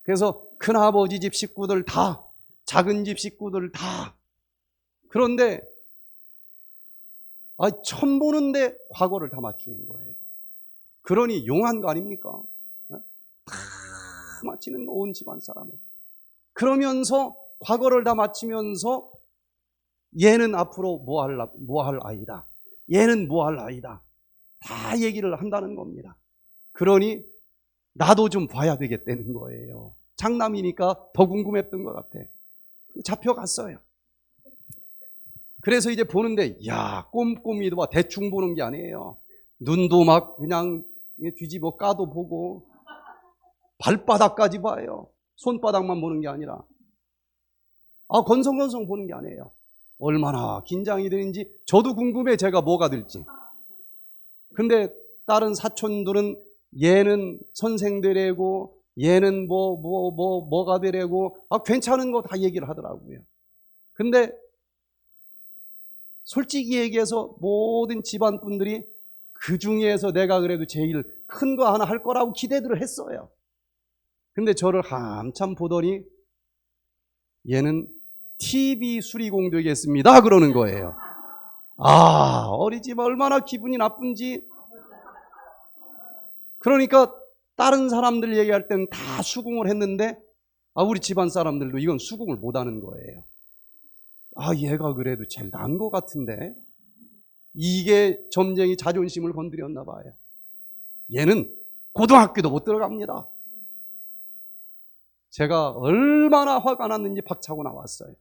그래서 큰아버지 집 식구들 다, 작은 집 식구들 다. 그런데 처음 보는데 과거를 다 맞추는 거예요. 그러니 용한 거 아닙니까? 다 맞히는 거, 온 집안 사람을. 그러면서 과거를 다 맞히면서 얘는 앞으로 뭐 할 아이다. 얘는 뭐 할 아이다. 다 얘기를 한다는 겁니다. 그러니 나도 좀 봐야 되겠다는 거예요. 장남이니까 더 궁금했던 것 같아. 잡혀갔어요. 그래서 이제 보는데 꼼꼼히도 막 대충 보는 게 아니에요. 눈도 막 그냥 뒤집어 까도 보고 발바닥까지 봐요. 손바닥만 보는 게 아니라 건성건성 보는 게 아니에요. 얼마나 긴장이 되는지 저도 궁금해. 제가 뭐가 될지. 근데 다른 사촌들은 얘는 선생 되래고 얘는 뭐가 되래고 괜찮은 거 다 얘기를 하더라고요. 근데 솔직히 얘기해서 모든 집안 분들이 그 중에서 내가 그래도 제일 큰 거 하나 할 거라고 기대들을 했어요. 근데 저를 한참 보더니 얘는 TV 수리공 되겠습니다 그러는 거예요. 어리지만 얼마나 기분이 나쁜지. 그러니까 다른 사람들 얘기할 때는 다 수긍을 했는데 우리 집안 사람들도 이건 수긍을 못하는 거예요. 얘가 그래도 제일 나은 것 같은데. 이게 점쟁이 자존심을 건드렸나 봐요. 얘는 고등학교도 못 들어갑니다. 제가 얼마나 화가 났는지 박차고 나왔어요.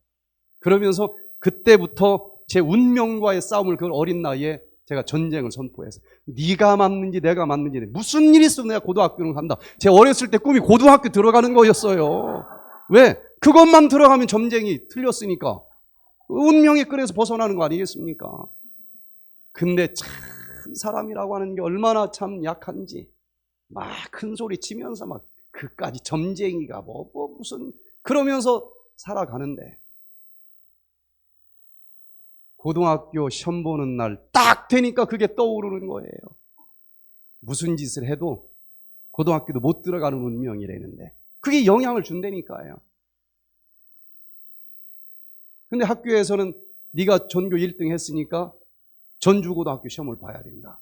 그러면서 그때부터 제 운명과의 싸움을 그 어린 나이에 제가 전쟁을 선포해서 네가 맞는지 내가 맞는지 무슨 일이 있어도 내가 고등학교는 간다. 제 어렸을 때 꿈이 고등학교 들어가는 거였어요. 왜? 그것만 들어가면 점쟁이 틀렸으니까. 운명의 끈에서 벗어나는 거 아니겠습니까? 근데 참 사람이라고 하는 게 얼마나 참 약한지 막 큰 소리 치면서 막 그까지 점쟁이가 무슨 그러면서 살아가는데 고등학교 시험 보는 날 딱 되니까 그게 떠오르는 거예요. 무슨 짓을 해도 고등학교도 못 들어가는 운명이라는데 그게 영향을 준다니까요. 근데 학교에서는 네가 전교 1등 했으니까 전주고등학교 시험을 봐야 된다.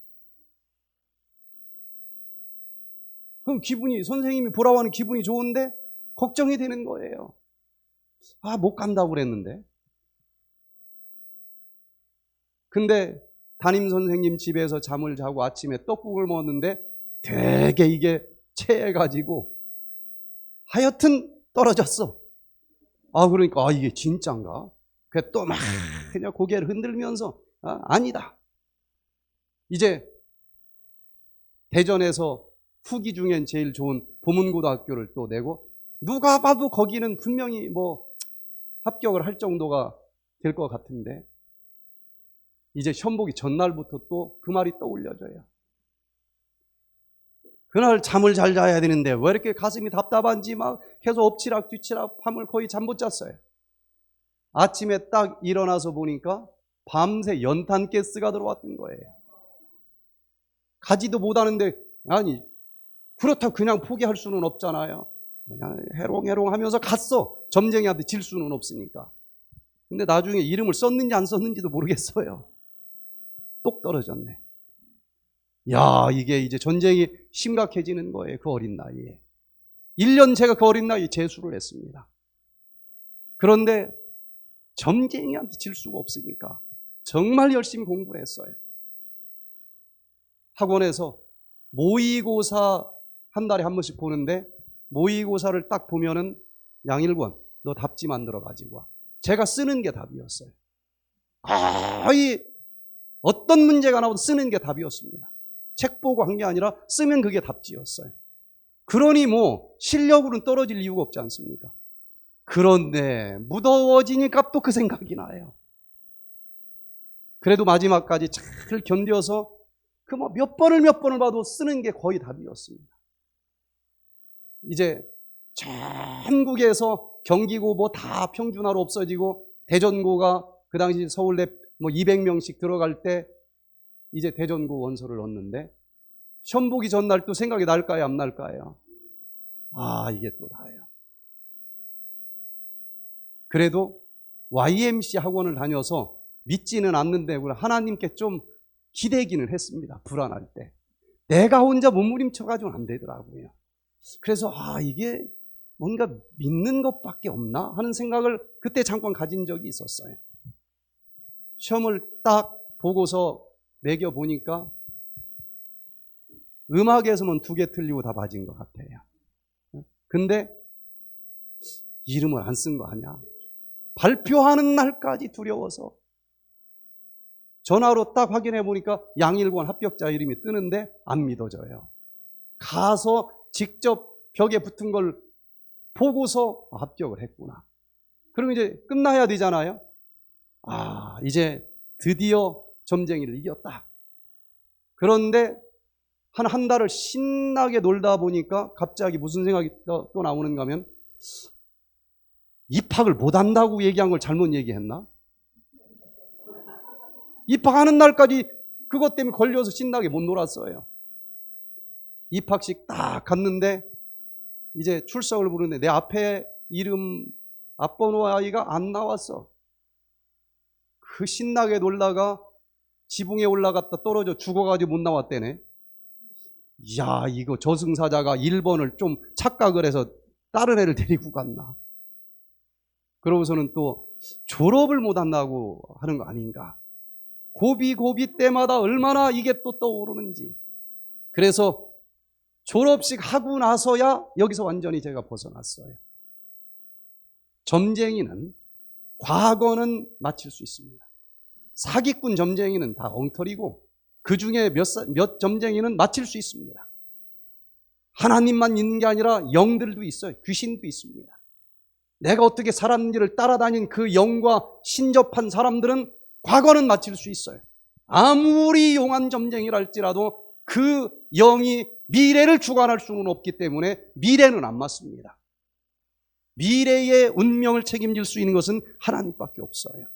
그럼 기분이 선생님이 보라고 하는 기분이 좋은데 걱정이 되는 거예요. 아, 못 간다고 그랬는데. 근데 담임 선생님 집에서 잠을 자고 아침에 떡국을 먹었는데 되게 이게 체해가지고 하여튼 떨어졌어. 아, 그러니까 이게 진짠가? 그래 또 막 그냥 고개를 흔들면서 아니다. 이제 대전에서 후기 중엔 제일 좋은 보문고등학교를 또 내고 누가 봐도 거기는 분명히 뭐 합격을 할 정도가 될 것 같은데 이제 시험 보기 전날부터 또 그 말이 떠올려져요. 그날 잠을 잘 자야 되는데 왜 이렇게 가슴이 답답한지 막 계속 엎치락 뒤치락 밤을 거의 잠 못 잤어요. 아침에 딱 일어나서 보니까 밤새 연탄가스가 들어왔던 거예요. 가지도 못하는데 아니 그렇다고 그냥 포기할 수는 없잖아요. 그냥 해롱해롱 하면서 갔어. 점쟁이한테 질 수는 없으니까. 근데 나중에 이름을 썼는지 안 썼는지도 모르겠어요. 똑 떨어졌네. 야, 이게 이제 전쟁이 심각해지는 거예요. 그 어린 나이에. 1년 제가 그 어린 나이에 재수를 했습니다. 그런데 점쟁이한테 질 수가 없으니까 정말 열심히 공부를 했어요. 학원에서 모의고사 한 달에 한 번씩 보는데 모의고사를 딱 보면은 양일권 너 답지 만들어 가지고 와. 제가 쓰는 게 답이었어요. 거의 어떤 문제가 나와도 쓰는 게 답이었습니다. 책 보고 한 게 아니라 쓰면 그게 답지였어요. 그러니 뭐 실력으로는 떨어질 이유가 없지 않습니까? 그런데 무더워지니까 또 그 생각이 나요. 그래도 마지막까지 잘 견뎌서 그 뭐 몇 번을 봐도 쓰는 게 거의 답이었습니다. 이제 전국에서 경기고 뭐 다 평준화로 없어지고 대전고가 그 당시 서울대 뭐 200명씩 들어갈 때 이제 대전고 원서를 넣었는데 시험 보기 전날 또 생각이 날까요, 안 날까요? 아, 이게 또 다예요. 그래도 YMC 학원을 다녀서 믿지는 않는데 하나님께 좀 기대기는 했습니다. 불안할 때. 내가 혼자 몸부림쳐가지고는 안 되더라고요. 그래서 이게 뭔가 믿는 것밖에 없나 하는 생각을 그때 잠깐 가진 적이 있었어요. 시험을 딱 보고서 매겨보니까 음악에서만 2개 틀리고 다 맞은 것 같아요. 근데 이름을 안 쓴 거 아니야. 발표하는 날까지 두려워서 전화로 딱 확인해 보니까 양일권 합격자 이름이 뜨는데 안 믿어져요. 가서 직접 벽에 붙은 걸 보고서 합격을 했구나. 그럼 이제 끝나야 되잖아요. 이제 드디어 점쟁이를 이겼다. 그런데 한 달을 신나게 놀다 보니까 갑자기 무슨 생각이 또 나오는가 하면 입학을 못한다고 얘기한 걸 잘못 얘기했나? 입학하는 날까지 그것 때문에 걸려서 신나게 못 놀았어요. 입학식 딱 갔는데 이제 출석을 부르는데 내 앞에 이름 앞번호 아이가 안 나왔어. 그 신나게 놀다가 지붕에 올라갔다 떨어져 죽어가지고 못 나왔대네. 야, 이거 저승사자가 1번을 좀 착각을 해서 다른 애를 데리고 갔나. 그러고서는 또 졸업을 못 한다고 하는 거 아닌가. 고비 때마다 얼마나 이게 또 떠오르는지. 그래서 졸업식 하고 나서야 여기서 완전히 제가 벗어났어요. 점쟁이는 과거는 맞힐 수 있습니다. 사기꾼 점쟁이는 다 엉터리고 그 중에 몇 점쟁이는 맞힐 수 있습니다. 하나님만 있는 게 아니라 영들도 있어요. 귀신도 있습니다. 내가 어떻게 살았는지를 따라다닌 그 영과 신접한 사람들은 과거는 마칠 수 있어요. 아무리 용한 점쟁이랄지라도 그 영이 미래를 주관할 수는 없기 때문에 미래는 안 맞습니다. 미래의 운명을 책임질 수 있는 것은 하나님밖에 없어요.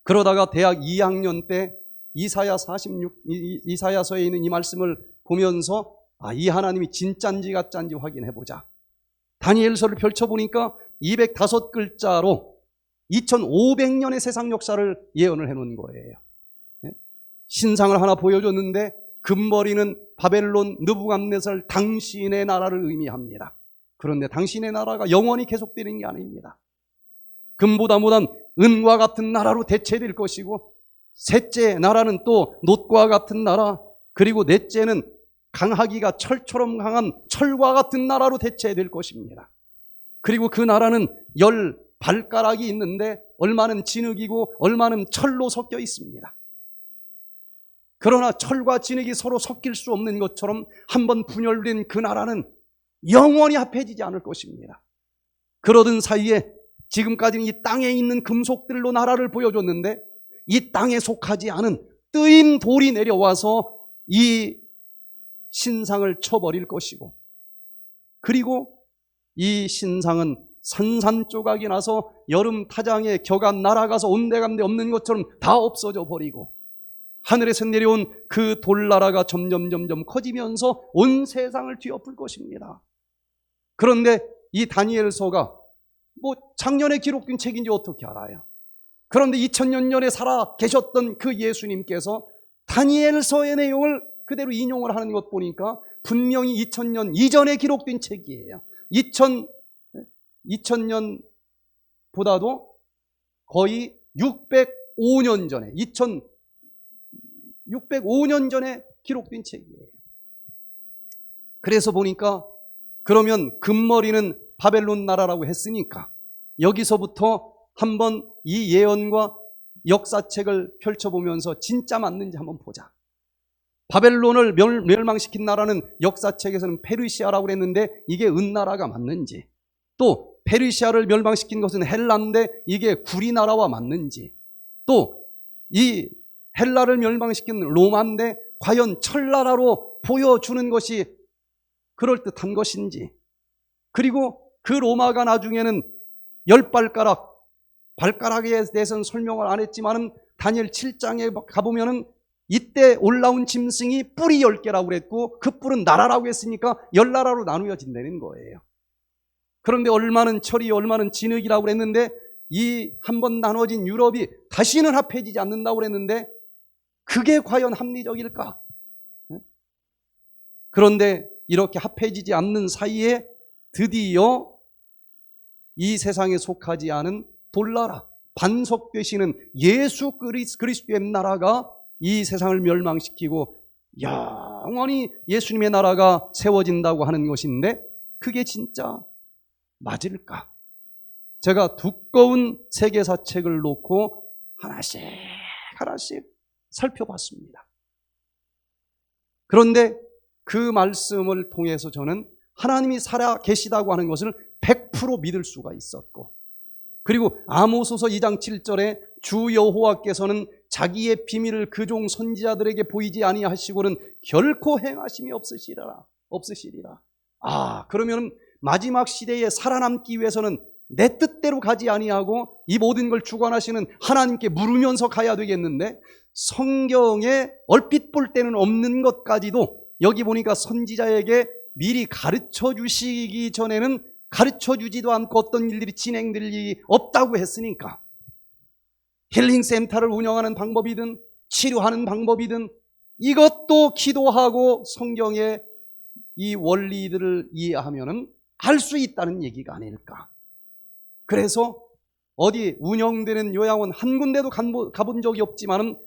그러다가 대학 2학년 때 이사야서에 있는 이 말씀을 보면서 이 하나님이 진짠지 가짠지 확인해보자. 다니엘서를 펼쳐보니까 205글자로 2500년의 세상 역사를 예언을 해놓은 거예요. 신상을 하나 보여줬는데 금머리는 바벨론 느부갓네살 당신의 나라를 의미합니다. 그런데 당신의 나라가 영원히 계속되는 게 아닙니다. 금보다 못한 은과 같은 나라로 대체될 것이고, 셋째 나라는 또 놋과 같은 나라, 그리고 넷째는 강하기가 철처럼 강한 철과 같은 나라로 대체될 것입니다. 그리고 그 나라는 10발가락이 있는데 얼마는 진흙이고 얼마는 철로 섞여 있습니다. 그러나 철과 진흙이 서로 섞일 수 없는 것처럼 한번 분열된 그 나라는 영원히 합해지지 않을 것입니다. 그러던 사이에 지금까지는 이 땅에 있는 금속들로 나라를 보여줬는데 이 땅에 속하지 않은 뜨인 돌이 내려와서 이 신상을 쳐버릴 것이고, 그리고 이 신상은 산산조각이 나서 여름 타장에 격안 날아가서 온데간데 없는 것처럼 다 없어져 버리고, 하늘에서 내려온 그 돌나라가 점점 커지면서 온 세상을 뒤엎을 것입니다. 그런데 이 다니엘서가 작년에 기록된 책인지 어떻게 알아요? 그런데 2000년 전에 살아 계셨던 그 예수님께서 다니엘서의 내용을 그대로 인용을 하는 것 보니까 분명히 2000년 이전에 기록된 책이에요. 2000년보다도 거의 605년 전에 605년 전에 기록된 책이에요. 그래서 보니까 그러면 금머리는 바벨론 나라라고 했으니까 여기서부터 한번 이 예언과 역사책을 펼쳐보면서 진짜 맞는지 한번 보자. 바벨론을 멸망시킨 나라는 역사책에서는 페르시아라고 그랬는데 이게 은나라가 맞는지, 또 페르시아를 멸망시킨 것은 헬라인데 이게 구리나라와 맞는지, 또 이 헬라를 멸망시킨 로마인데 과연 철나라로 보여주는 것이 그럴듯한 것인지, 그리고 그 로마가 나중에는 10발가락, 발가락에 대해서는 설명을 안 했지만은 다니엘 7장에 가보면은 이때 올라온 짐승이 뿔이 10개라고 그랬고 그 뿔은 나라라고 했으니까 10나라로 나누어진다는 거예요. 그런데 얼마는 철이 얼마는 진흙이라고 그랬는데 이 한번 나눠진 유럽이 다시는 합해지지 않는다고 그랬는데 그게 과연 합리적일까? 그런데 이렇게 합해지지 않는 사이에 드디어 이 세상에 속하지 않은 돌나라, 반석되시는 예수 그리스도의 나라가 이 세상을 멸망시키고 영원히 예수님의 나라가 세워진다고 하는 것인데 그게 진짜 맞을까? 제가 두꺼운 세계사책을 놓고 하나씩 살펴봤습니다. 그런데 그 말씀을 통해서 저는 하나님이 살아 계시다고 하는 것을 100% 믿을 수가 있었고, 그리고 아모스서 2장 7절에 주 여호와께서는 자기의 비밀을 그종 선지자들에게 보이지 아니하시고는 결코 행하심이 없으시리라. 그러면 마지막 시대에 살아남기 위해서는 내 뜻대로 가지 아니하고 이 모든 걸 주관하시는 하나님께 물으면서 가야 되겠는데, 성경에 얼핏 볼 때는 없는 것까지도 여기 보니까 선지자에게 미리 가르쳐 주시기 전에는 가르쳐 주지도 않고 어떤 일들이 진행될 일이 없다고 했으니까 힐링센터를 운영하는 방법이든 치료하는 방법이든 이것도 기도하고 성경의 이 원리들을 이해하면 알 수 있다는 얘기가 아닐까. 그래서 어디 운영되는 요양원 한 군데도 가본 적이 없지만은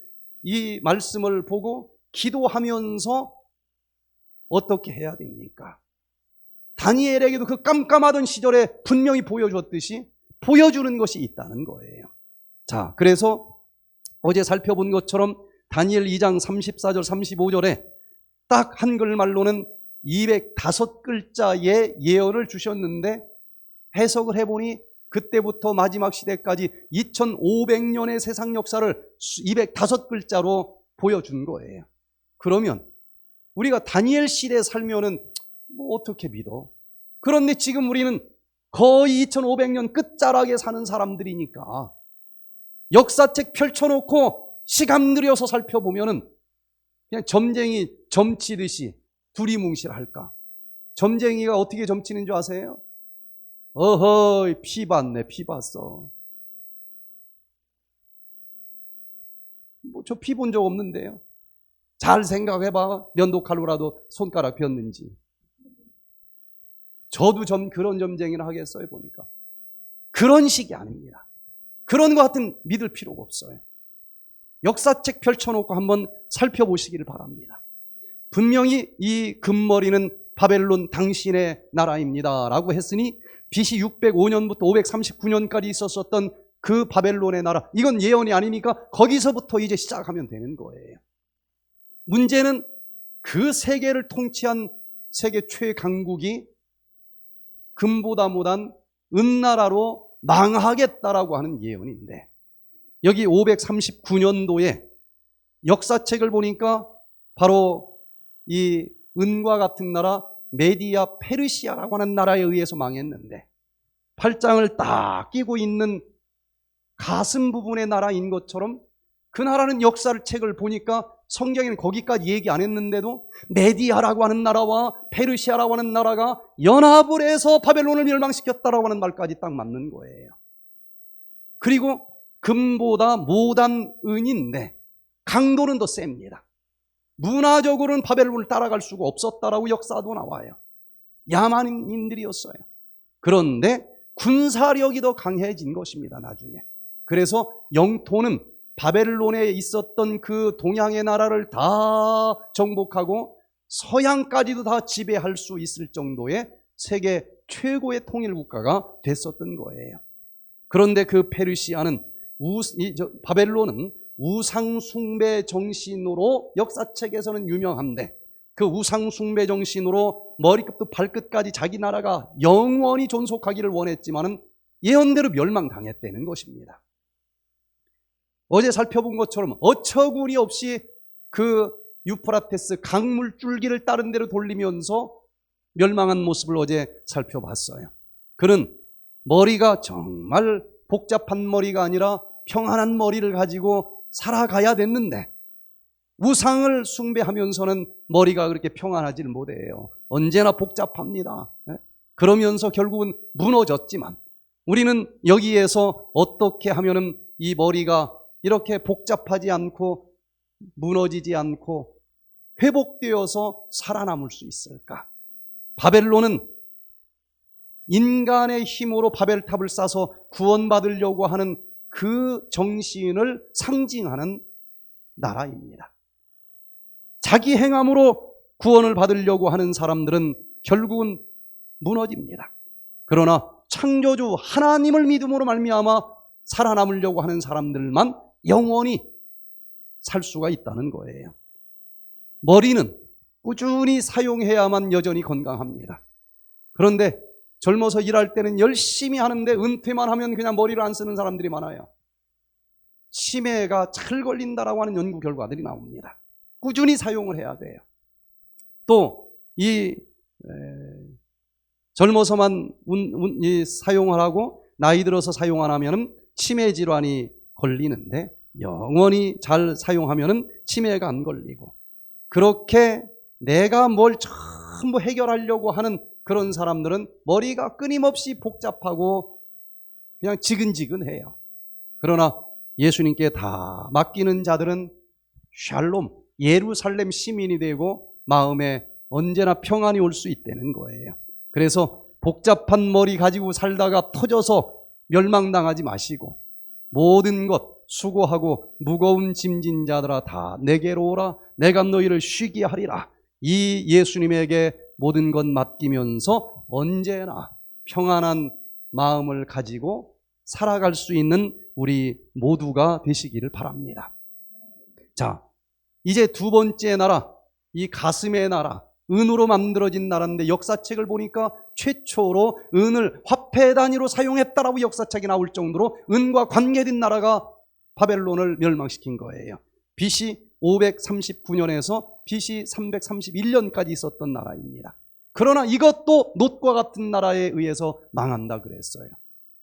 이 말씀을 보고 기도하면서 어떻게 해야 됩니까? 다니엘에게도 그 깜깜하던 시절에 분명히 보여줬듯이 보여주는 것이 있다는 거예요. 자, 그래서 어제 살펴본 것처럼 다니엘 2장 34절 35절에 딱 한글말로는 205글자의 예언을 주셨는데 해석을 해보니 그때부터 마지막 시대까지 2500년의 세상 역사를 205글자로 보여준 거예요. 그러면 우리가 다니엘 시대에 살면은 뭐 어떻게 믿어? 그런데 지금 우리는 거의 2500년 끝자락에 사는 사람들이니까 역사책 펼쳐놓고 시간 들여서 살펴보면은 그냥 점쟁이 점치듯이 두리뭉실할까? 점쟁이가 어떻게 점치는 줄 아세요? 어허이, 피 봤네, 피 봤어. 뭐 저 피 본 적 없는데요. 잘 생각해봐. 면도칼로라도 손가락 폈는지. 저도 그런 점쟁이를 하겠어요, 보니까. 그런 식이 아닙니다. 그런 것 같은 믿을 필요가 없어요. 역사책 펼쳐놓고 한번 살펴보시기를 바랍니다. 분명히 이 금머리는 바벨론 당신의 나라입니다 라고 했으니 BC 605년부터 539년까지 있었었던 그 바벨론의 나라, 이건 예언이 아니니까 거기서부터 이제 시작하면 되는 거예요. 문제는 그 세계를 통치한 세계 최강국이 금보다 못한 은나라로 망하겠다라고 하는 예언인데, 여기 539년도에 역사책을 보니까 바로 이 은과 같은 나라 메디아 페르시아라고 하는 나라에 의해서 망했는데, 팔짱을 딱 끼고 있는 가슴 부분의 나라인 것처럼 그 나라는 역사를 책을 보니까 성경에는 거기까지 얘기 안 했는데도 메디아라고 하는 나라와 페르시아라고 하는 나라가 연합을 해서 바벨론을 멸망시켰다라고 하는 말까지 딱 맞는 거예요. 그리고 금보다 못한 은인데 강도는 더 셉니다. 문화적으로는 바벨론을 따라갈 수가 없었다라고 역사도 나와요. 야만인들이었어요. 그런데 군사력이 더 강해진 것입니다, 나중에. 그래서 영토는 바벨론에 있었던 그 동양의 나라를 다 정복하고 서양까지도 다 지배할 수 있을 정도의 세계 최고의 통일 국가가 됐었던 거예요. 그런데 그 페르시아는 바벨론은 우상숭배 정신으로 역사책에서는 유명한데, 그 우상숭배 정신으로 머리끝부터 발끝까지 자기 나라가 영원히 존속하기를 원했지만은 예언대로 멸망당했다는 것입니다. 어제 살펴본 것처럼 어처구니 없이 그 유프라테스 강물줄기를 다른 데로 돌리면서 멸망한 모습을 어제 살펴봤어요. 그는 머리가 정말 복잡한 머리가 아니라 평안한 머리를 가지고 살아가야 됐는데 우상을 숭배하면서는 머리가 그렇게 평안하지를 못해요. 언제나 복잡합니다. 그러면서 결국은 무너졌지만 우리는 여기에서 어떻게 하면은 이 머리가 이렇게 복잡하지 않고 무너지지 않고 회복되어서 살아남을 수 있을까? 바벨론은 인간의 힘으로 바벨탑을 쌓아서 구원받으려고 하는 그 정신을 상징하는 나라입니다. 자기 행함으로 구원을 받으려고 하는 사람들은 결국은 무너집니다. 그러나 창조주 하나님을 믿음으로 말미암아 살아남으려고 하는 사람들만 영원히 살 수가 있다는 거예요. 머리는 꾸준히 사용해야만 여전히 건강합니다. 그런데 젊어서 일할 때는 열심히 하는데 은퇴만 하면 그냥 머리를 안 쓰는 사람들이 많아요. 치매가 잘 걸린다라고 하는 연구 결과들이 나옵니다. 꾸준히 사용을 해야 돼요. 또 이 젊어서만 사용을 하고 나이 들어서 사용 안 하면 치매 질환이 걸리는데 영원히 잘 사용하면 치매가 안 걸리고, 그렇게 내가 뭘 전부 해결하려고 하는 그런 사람들은 머리가 끊임없이 복잡하고 그냥 지근지근해요. 그러나 예수님께 다 맡기는 자들은 샬롬, 예루살렘 시민이 되고 마음에 언제나 평안이 올 수 있다는 거예요. 그래서 복잡한 머리 가지고 살다가 터져서 멸망당하지 마시고 모든 것 수고하고 무거운 짐진 자들아 다 내게로 오라, 내가 너희를 쉬게 하리라. 이 예수님에게 모든 것 맡기면서 언제나 평안한 마음을 가지고 살아갈 수 있는 우리 모두가 되시기를 바랍니다. 자, 이제 두 번째 나라, 이 가슴의 나라, 은으로 만들어진 나라인데 역사책을 보니까 최초로 은을 화폐 단위로 사용했다라고 역사책이 나올 정도로 은과 관계된 나라가 바벨론을 멸망시킨 거예요. BC 539년에서 BC 331년까지 있었던 나라입니다. 그러나 이것도 놋과 같은 나라에 의해서 망한다 그랬어요.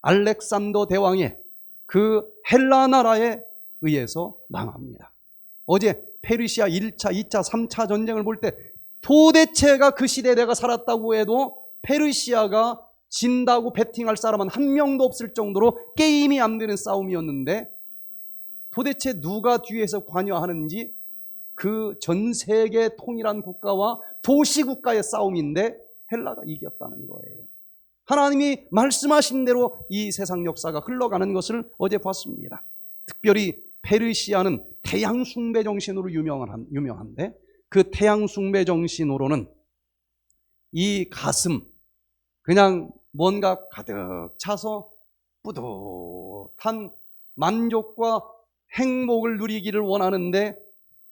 알렉산더 대왕의 그 헬라 나라에 의해서 망합니다. 어제 페르시아 1차, 2차, 3차 전쟁을 볼 때 도대체가 그 시대에 내가 살았다고 해도 페르시아가 진다고 베팅할 사람은 한 명도 없을 정도로 게임이 안 되는 싸움이었는데 도대체 누가 뒤에서 관여하는지 그 전 세계 통일한 국가와 도시국가의 싸움인데 헬라가 이겼다는 거예요. 하나님이 말씀하신 대로 이 세상 역사가 흘러가는 것을 어제 봤습니다. 특별히 페르시아는 태양 숭배 정신으로 유명한데 그 태양 숭배 정신으로는 이 가슴 그냥 뭔가 가득 차서 뿌듯한 만족과 행복을 누리기를 원하는데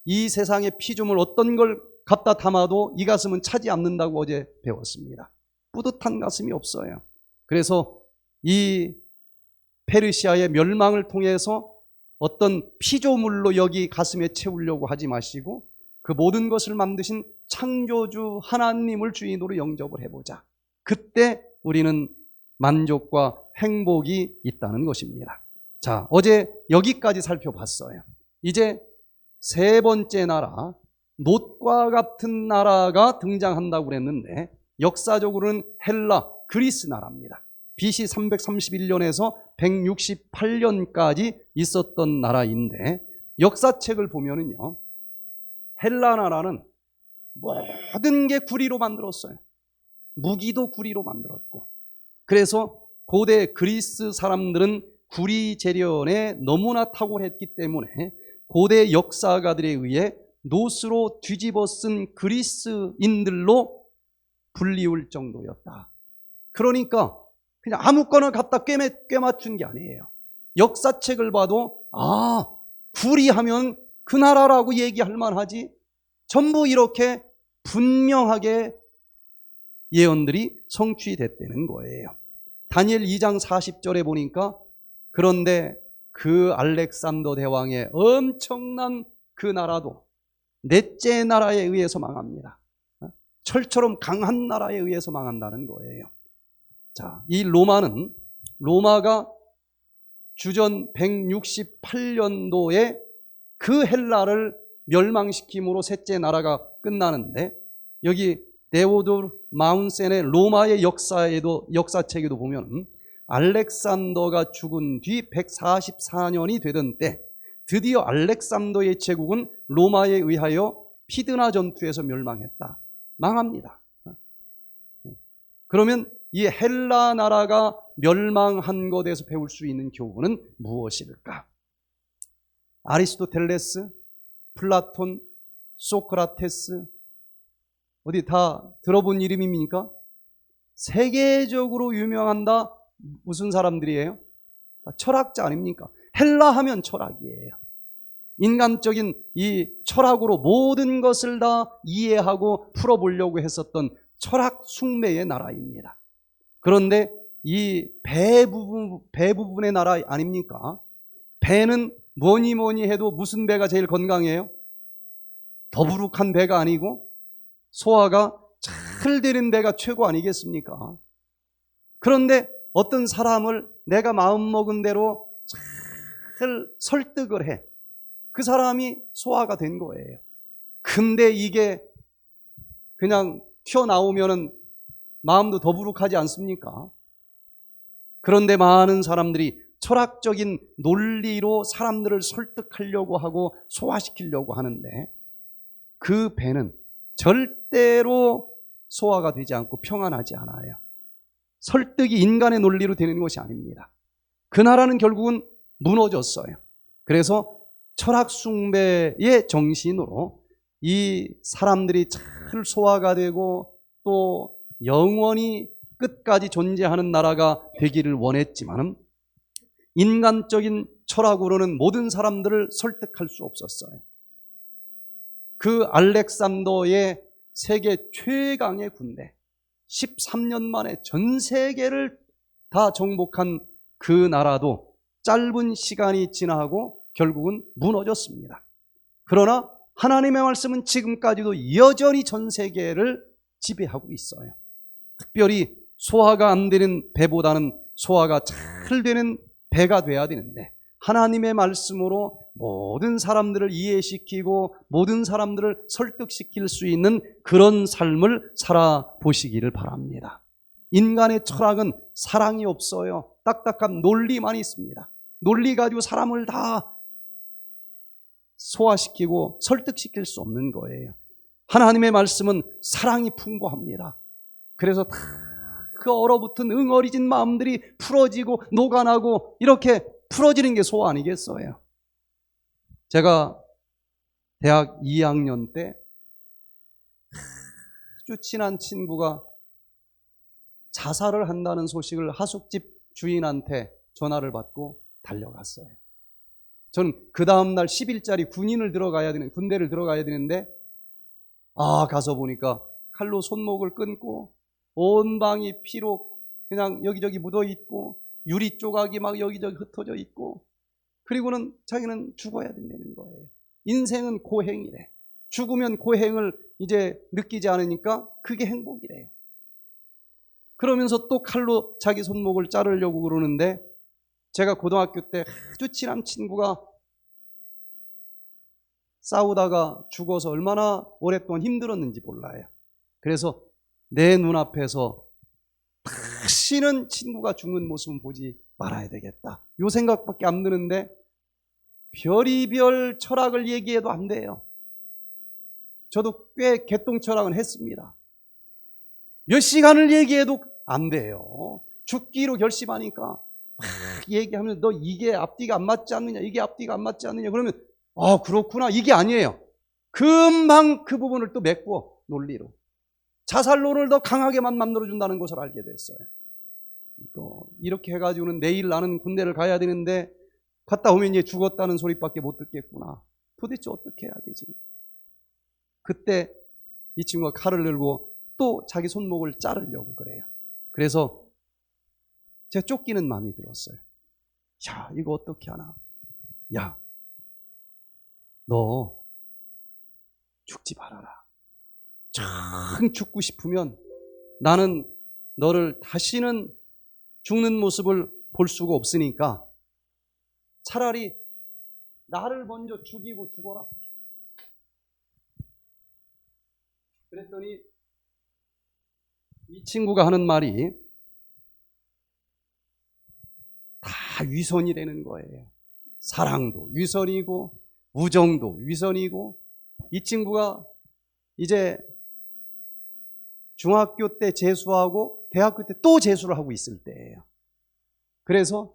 이 세상의 피조물 어떤 걸 갖다 담아도 이 가슴은 차지 않는다고 어제 배웠습니다. 뿌듯한 가슴이 없어요. 그래서 이 페르시아의 멸망을 통해서 어떤 피조물로 여기 가슴에 채우려고 하지 마시고 그 모든 것을 만드신 창조주 하나님을 주인으로 영접을 해보자. 그때 우리는 만족과 행복이 있다는 것입니다. 자, 어제 여기까지 살펴봤어요. 이제 세 번째 나라, 놋과 같은 나라가 등장한다고 그랬는데 역사적으로는 헬라, 그리스 나라입니다. BC 331년에서 168년까지 있었던 나라인데 역사책을 보면은요, 헬라 나라는 모든 게 구리로 만들었어요. 무기도 구리로 만들었고, 그래서 고대 그리스 사람들은 구리 재련에 너무나 탁월했기 때문에 고대 역사가들에 의해 놋으로 뒤집어 쓴 그리스인들로 불리울 정도였다. 그러니까 그냥 아무거나 갖다 꿰맞춘 게 아니에요. 역사책을 봐도 구리하면 그 나라라고 얘기할 만하지, 전부 이렇게 분명하게 예언들이 성취됐다는 거예요. 다니엘 2장 40절에 보니까 그런데 그 알렉산더 대왕의 엄청난 그 나라도 넷째 나라에 의해서 망합니다. 철처럼 강한 나라에 의해서 망한다는 거예요. 자, 이 로마가 주전 168년도에 그 헬라를 멸망시킴으로 셋째 나라가 끝나는데 여기 데오돌 마운센의 로마의 역사책에도 보면 알렉산더가 죽은 뒤 144년이 되던 때 드디어 알렉산더의 제국은 로마에 의하여 피드나 전투에서 멸망했다. 망합니다. 그러면 이 헬라 나라가 멸망한 것에서 배울 수 있는 교훈은 무엇일까? 아리스토텔레스, 플라톤, 소크라테스, 어디 다 들어본 이름입니까? 세계적으로 유명한다. 무슨 사람들이에요? 철학자 아닙니까? 헬라 하면 철학이에요. 인간적인 이 철학으로 모든 것을 다 이해하고 풀어보려고 했었던 철학 숭배의 나라입니다. 그런데 이 배 부분의 나라 아닙니까? 배는 뭐니 해도 무슨 배가 제일 건강해요? 더부룩한 배가 아니고 소화가 잘 되는 배가 최고 아니겠습니까? 그런데 어떤 사람을 내가 마음먹은 대로 잘 설득을 해. 그 사람이 소화가 된 거예요. 근데 이게 그냥 튀어나오면은 마음도 더부룩하지 않습니까? 그런데 많은 사람들이 철학적인 논리로 사람들을 설득하려고 하고 소화시키려고 하는데 그 배는 절대로 소화가 되지 않고 평안하지 않아요. 설득이 인간의 논리로 되는 것이 아닙니다. 그 나라는 결국은 무너졌어요. 그래서 철학 숭배의 정신으로 이 사람들이 잘 소화가 되고 또 영원히 끝까지 존재하는 나라가 되기를 원했지만 인간적인 철학으로는 모든 사람들을 설득할 수 없었어요. 그 알렉산더의 세계 최강의 군대, 13년 만에 전 세계를 다 정복한 그 나라도 짧은 시간이 지나고 결국은 무너졌습니다. 그러나 하나님의 말씀은 지금까지도 여전히 전 세계를 지배하고 있어요. 특별히 소화가 안 되는 배보다는 소화가 잘 되는 배가 돼야 되는데, 하나님의 말씀으로 모든 사람들을 이해시키고 모든 사람들을 설득시킬 수 있는 그런 삶을 살아보시기를 바랍니다. 인간의 철학은 사랑이 없어요. 딱딱한 논리만 있습니다. 논리 가지고 사람을 다 소화시키고 설득시킬 수 없는 거예요. 하나님의 말씀은 사랑이 풍부합니다. 그래서 다 그 얼어붙은 응어리진 마음들이 풀어지고 녹아나고 이렇게 풀어지는 게 소화 아니겠어요? 제가 대학 2학년 때 아주 친한 친구가 자살을 한다는 소식을 하숙집 주인한테 전화를 받고 달려갔어요. 저는 그 다음날 10일짜리 군대를 들어가야 되는데, 가서 보니까 칼로 손목을 끊고 온 방이 피로 그냥 여기저기 묻어 있고 유리 조각이 막 여기저기 흩어져 있고, 그리고는 자기는 죽어야 된다는 거예요. 인생은 고행이래. 죽으면 고행을 이제 느끼지 않으니까 그게 행복이래요. 그러면서 또 칼로 자기 손목을 자르려고 그러는데, 제가 고등학교 때 아주 친한 친구가 싸우다가 죽어서 얼마나 오랫동안 힘들었는지 몰라요. 그래서 내 눈앞에서 다시는 친구가 죽는 모습은 보지 말아야 되겠다, 이 생각밖에 안 드는데, 별의별 철학을 얘기해도 안 돼요. 저도 꽤 개똥 철학은 했습니다. 몇 시간을 얘기해도 안 돼요. 죽기로 결심하니까 막 얘기하면 너 이게 앞뒤가 안 맞지 않느냐, 이게 앞뒤가 안 맞지 않느냐, 그러면 그렇구나, 이게 아니에요. 금방 그 부분을 또 메꿔 논리로 자살론을 더 강하게만 만들어준다는 것을 알게 됐어요. 이렇게 해가지고는 내일 나는 군대를 가야 되는데 갔다 오면 이제 죽었다는 소리밖에 못 듣겠구나. 도대체 어떻게 해야 되지? 그때 이 친구가 칼을 들고 또 자기 손목을 자르려고 그래요. 그래서 제가 쫓기는 마음이 들었어요. 야, 이거 어떻게 하나? 야, 너 죽지 말아라. 참 죽고 싶으면 나는 너를 다시는 죽는 모습을 볼 수가 없으니까 차라리 나를 먼저 죽이고 죽어라. 그랬더니 이 친구가 하는 말이 다 위선이라는 거예요. 사랑도 위선이고 우정도 위선이고, 이 친구가 이제 중학교 때 재수하고 대학교 때 또 재수를 하고 있을 때예요. 그래서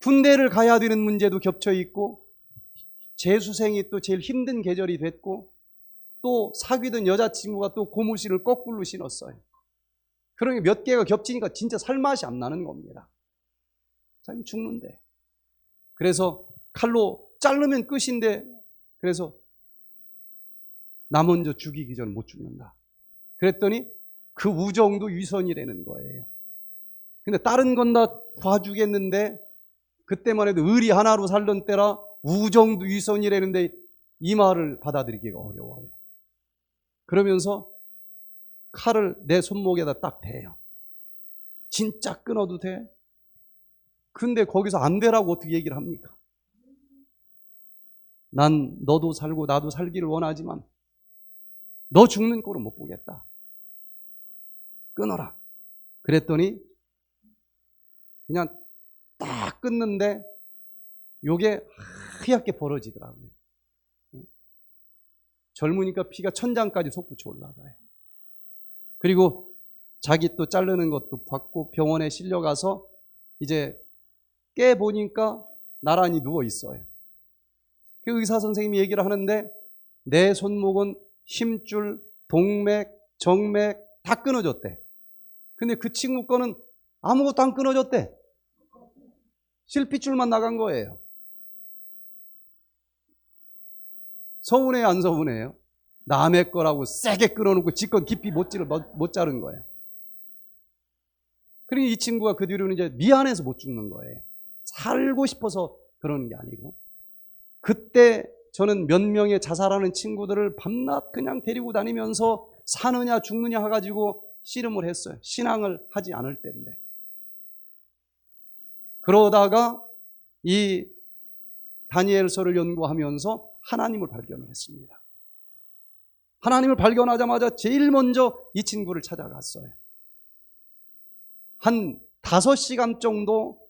군대를 가야 되는 문제도 겹쳐 있고, 재수생이 또 제일 힘든 계절이 됐고, 또 사귀던 여자친구가 또 고무신을 거꾸로 신었어요. 그러니 몇 개가 겹치니까 진짜 살맛이 안 나는 겁니다. 자기 죽는데. 그래서 칼로 자르면 끝인데, 그래서 나 먼저 죽이기 전 못 죽는다. 그랬더니 그 우정도 위선이라는 거예요. 근데 다른 건 다 봐주겠는데, 그때만 해도 의리 하나로 살던 때라 우정도 위선이라는데 이 말을 받아들이기가 어려워요. 그러면서 칼을 내 손목에다 딱 대요. 진짜 끊어도 돼? 근데 거기서 안 되라고 어떻게 얘기를 합니까? 난 너도 살고 나도 살기를 원하지만 너 죽는 꼴은 못 보겠다. 끊어라. 그랬더니 그냥 딱 끊는데 요게 하얗게 벌어지더라고요. 젊으니까 피가 천장까지 솟구쳐 올라가요. 그리고 자기 또 자르는 것도 받고 병원에 실려가서 이제 깨보니까 나란히 누워 있어요. 그 의사 선생님이 얘기를 하는데, 내 손목은 힘줄, 동맥, 정맥 다 끊어졌대. 근데 그 친구 거는 아무것도 안 끊어졌대. 실핏줄만 나간 거예요. 서운해요, 안 서운해요? 남의 거라고 세게 끌어놓고 지껏 깊이 못 자른 거예요. 그러니 이 친구가 그 뒤로는 이제 미안해서 못 죽는 거예요. 살고 싶어서 그러는 게 아니고. 그때 저는 몇 명의 자살하는 친구들을 밤낮 그냥 데리고 다니면서 사느냐 죽느냐 해가지고 씨름을 했어요. 신앙을 하지 않을 때인데. 그러다가 이 다니엘서를 연구하면서 하나님을 발견을 했습니다. 하나님을 발견하자마자 제일 먼저 이 친구를 찾아갔어요. 한 5시간 정도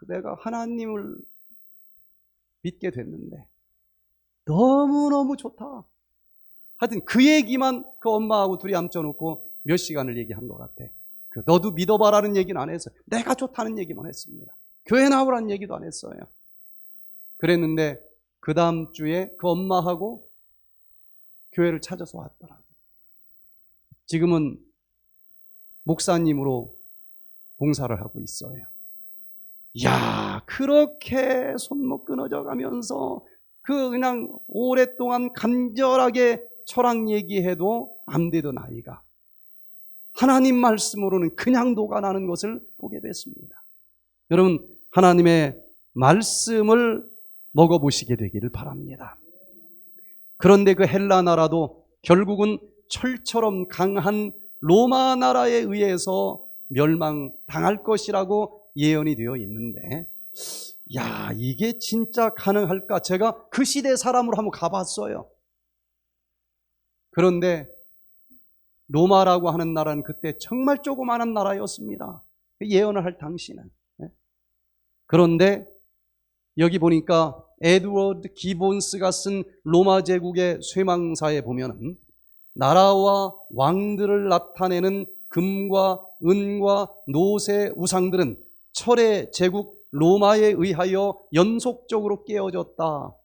내가 하나님을 믿게 됐는데 너무너무 좋다. 하여튼 그 얘기만 그 엄마하고 둘이 앉혀놓고 몇 시간을 얘기한 것 같아. 너도 믿어봐라는 얘기는 안 했어요. 내가 좋다는 얘기만 했습니다. 교회 나오라는 얘기도 안 했어요. 그랬는데 그 다음 주에 그 엄마하고 교회를 찾아서 왔더라고요. 지금은 목사님으로 봉사를 하고 있어요. 야, 그렇게 손목 끊어져 가면서 그냥 오랫동안 간절하게 철학 얘기해도 안 되던 아이가 하나님 말씀으로는 그냥 녹아나는 것을 보게 됐습니다. 여러분, 하나님의 말씀을 먹어보시게 되기를 바랍니다. 그런데 그 헬라 나라도 결국은 철처럼 강한 로마 나라에 의해서 멸망당할 것이라고 예언이 되어 있는데, 야, 이게 진짜 가능할까? 제가 그 시대 사람으로 한번 가봤어요. 그런데 로마라고 하는 나라는 그때 정말 조그마한 나라였습니다. 예언을 할 당시는. 그런데 여기 보니까 에드워드 기본스가 쓴 로마 제국의 쇠망사에 보면은 나라와 왕들을 나타내는 금과 은과 노새 우상들은 철의 제국 로마에 의하여 연속적으로 깨어졌다.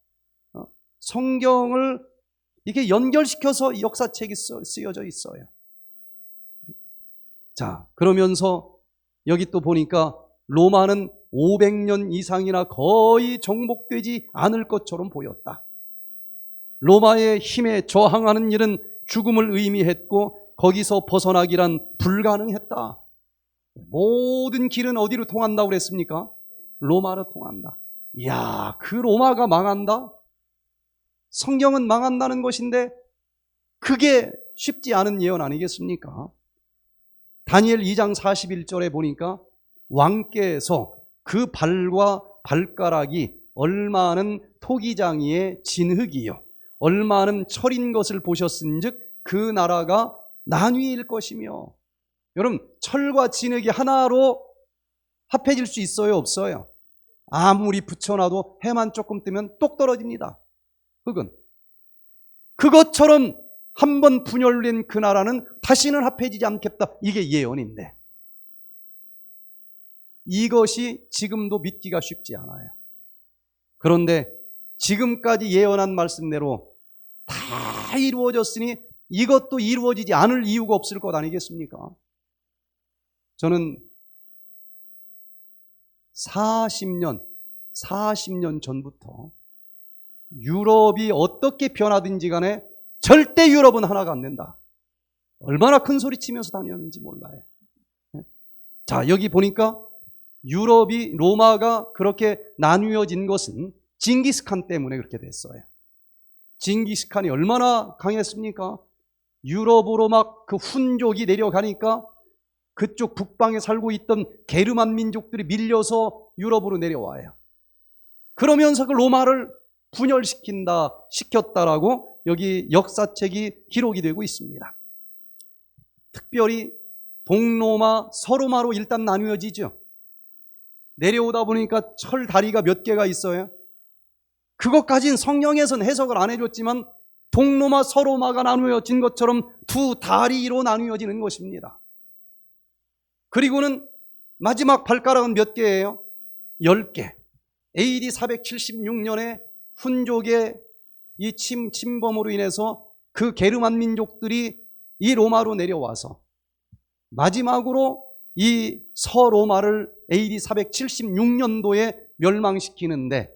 성경을 이게 연결시켜서 역사책이 쓰여져 있어요. 자, 그러면서 여기 또 보니까 로마는 500년 이상이나 거의 정복되지 않을 것처럼 보였다. 로마의 힘에 저항하는 일은 죽음을 의미했고 거기서 벗어나기란 불가능했다. 모든 길은 어디로 통한다고 그랬습니까? 로마로 통한다. 이야, 그 로마가 망한다? 성경은 망한다는 것인데 그게 쉽지 않은 예언 아니겠습니까? 다니엘 2장 41절에 보니까 왕께서 그 발과 발가락이 얼마는 토기장이의 진흙이요 얼마는 철인 것을 보셨은즉 그 나라가 나뉘일 것이며. 여러분, 철과 진흙이 하나로 합해질 수 있어요, 없어요? 아무리 붙여놔도 해만 조금 뜨면 똑 떨어집니다. 흙은. 그것처럼 한번 분열된 그 나라는 다시는 합해지지 않겠다. 이게 예언인데 이것이 지금도 믿기가 쉽지 않아요. 그런데 지금까지 예언한 말씀대로 다 이루어졌으니 이것도 이루어지지 않을 이유가 없을 것 아니겠습니까? 저는 40년 전부터 유럽이 어떻게 변하든지 간에 절대 유럽은 하나가 안 된다. 얼마나 큰 소리 치면서 다녔는지 몰라요. 자, 여기 보니까 유럽이 로마가 그렇게 나뉘어진 것은 징기스칸 때문에 그렇게 됐어요. 징기스칸이 얼마나 강했습니까? 유럽으로 막 그 훈족이 내려가니까 그쪽 북방에 살고 있던 게르만 민족들이 밀려서 유럽으로 내려와요. 그러면서 그 로마를 시켰다라고 여기 역사책이 기록이 되고 있습니다. 특별히 동로마, 서로마로 일단 나뉘어지죠. 내려오다 보니까 철 다리가 몇 개가 있어요. 그것까지는 성경에서는 해석을 안 해줬지만 동로마, 서로마가 나누어진 것처럼 두 다리로 나누어지는 것입니다. 그리고는 마지막 발가락은 몇 개예요? 10개. AD 476년에 훈족의 이 침범으로 인해서 그 게르만 민족들이 이 로마로 내려와서 마지막으로 이 서로마를 AD 476년도에 멸망시키는데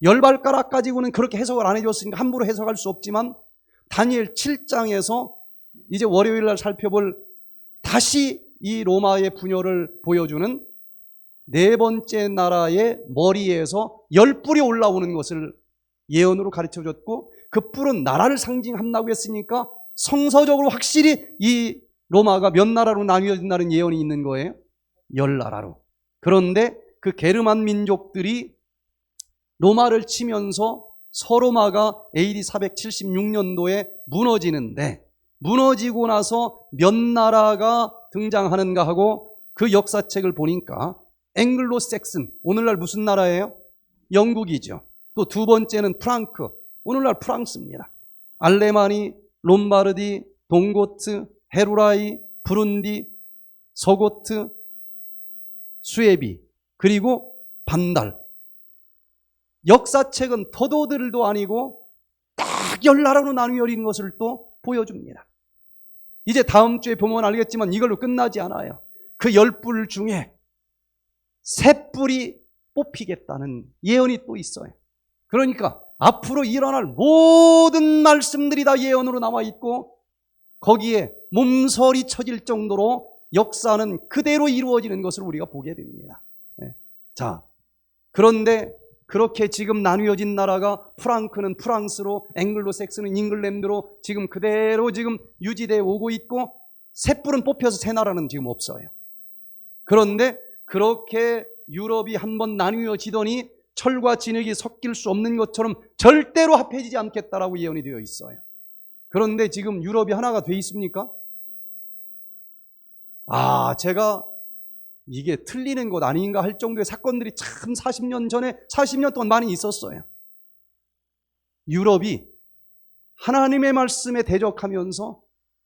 열발가락 가지고는 그렇게 해석을 안 해줬으니까 함부로 해석할 수 없지만 다니엘 7장에서 이제 월요일 날 살펴볼 다시 이 로마의 분열을 보여주는 네 번째 나라의 머리에서 10뿔이 올라오는 것을 예언으로 가르쳐줬고, 그 뿔은 나라를 상징한다고 했으니까 성서적으로 확실히 이 로마가 몇 나라로 나뉘어진다는 예언이 있는 거예요. 10나라로. 그런데 그 게르만 민족들이 로마를 치면서 서로마가 AD 476년도에 무너지는데, 무너지고 나서 몇 나라가 등장하는가 하고 그 역사책을 보니까 앵글로 섹슨, 오늘날 무슨 나라예요? 영국이죠. 또 두 번째는 프랑크, 오늘날 프랑스입니다. 알레마니, 롬바르디, 동고트, 헤루라이, 부룬디, 서고트, 수에비, 그리고 반달. 역사책은 터도들도 아니고 딱 10나라로 나뉘어진 것을 또 보여줍니다. 이제 다음 주에 보면 알겠지만 이걸로 끝나지 않아요. 그 10뿔 중에 3뿔이 뽑히겠다는 예언이 또 있어요. 그러니까 앞으로 일어날 모든 말씀들이 다 예언으로 나와 있고, 거기에 몸서리 쳐질 정도로 역사는 그대로 이루어지는 것을 우리가 보게 됩니다. 자, 그런데 그렇게 지금 나뉘어진 나라가 프랑크는 프랑스로, 앵글로색스는 잉글랜드로 지금 그대로 지금 유지되어 오고 있고, 3뿔은 뽑혀서 3나라는 지금 없어요. 그런데 그렇게 유럽이 한번 나뉘어지더니 철과 진흙이 섞일 수 없는 것처럼 절대로 합해지지 않겠다라고 예언이 되어 있어요. 그런데 지금 유럽이 하나가 돼 있습니까? 제가 이게 틀리는 것 아닌가 할 정도의 사건들이 참 40년 전에, 40년 동안 많이 있었어요. 유럽이 하나님의 말씀에 대적하면서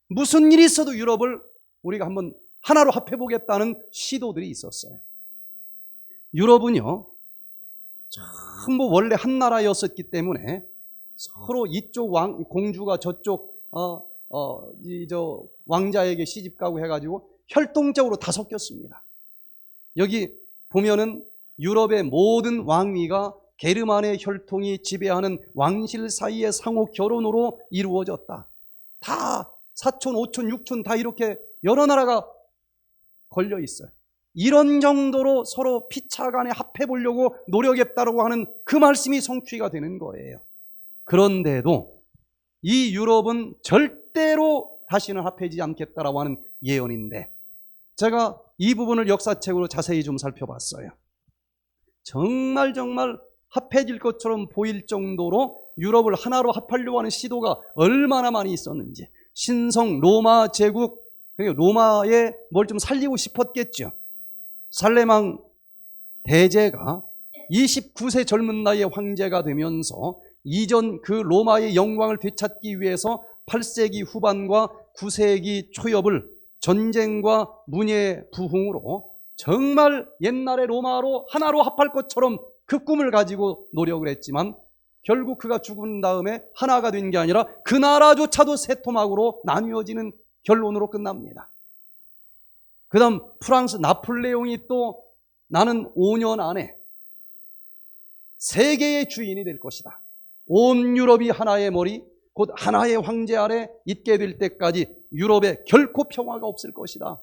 무슨 일이 있어도 유럽을 우리가 한번 하나로 합해보겠다는 시도들이 있었어요. 유럽은요, 전부 원래 한 나라였었기 때문에 서로 이쪽 공주가 저쪽 왕자에게 시집가고 해가지고 혈통적으로 다 섞였습니다. 여기 보면은 유럽의 모든 왕위가 게르만의 혈통이 지배하는 왕실 사이의 상호 결혼으로 이루어졌다. 다 사촌, 오촌, 육촌 다 이렇게 여러 나라가 걸려 있어요. 이런 정도로 서로 피차간에 합해보려고 노력했다고 하는 그 말씀이 성취가 되는 거예요. 그런데도 이 유럽은 절대로 다시는 합해지지 않겠다라고 하는 예언인데, 제가 이 부분을 역사책으로 자세히 좀 살펴봤어요. 정말 합해질 것처럼 보일 정도로 유럽을 하나로 합하려고 하는 시도가 얼마나 많이 있었는지. 신성 로마 제국, 로마에 뭘 좀 살리고 싶었겠죠. 살레망 대제가 29세 젊은 나이에 황제가 되면서 이전 그 로마의 영광을 되찾기 위해서 8세기 후반과 9세기 초엽을 전쟁과 문예 부흥으로 정말 옛날의 로마로 하나로 합할 것처럼 그 꿈을 가지고 노력을 했지만, 결국 그가 죽은 다음에 하나가 된 게 아니라 그 나라조차도 세 토막으로 나뉘어지는 결론으로 끝납니다. 그 다음 프랑스 나폴레옹이 또 나는 5년 안에 세계의 주인이 될 것이다. 온 유럽이 하나의 머리, 곧 하나의 황제 아래 있게 될 때까지 유럽에 결코 평화가 없을 것이다.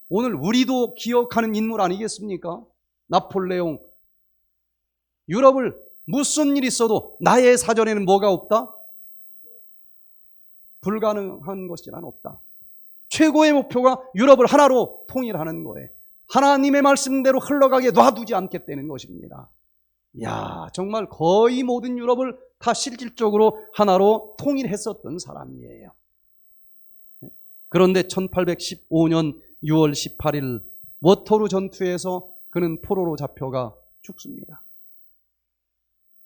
오늘 우리도 기억하는 인물 아니겠습니까? 나폴레옹. 유럽을 무슨 일이 있어도 나의 사전에는 뭐가 없다? 불가능한 것이란 없다. 최고의 목표가 유럽을 하나로 통일하는 거예요. 하나님의 말씀대로 흘러가게 놔두지 않겠다는 것입니다. 정말 거의 모든 유럽을 다 실질적으로 하나로 통일했었던 사람이에요. 그런데 1815년 6월 18일 워터루 전투에서 그는 포로로 잡혀가 죽습니다.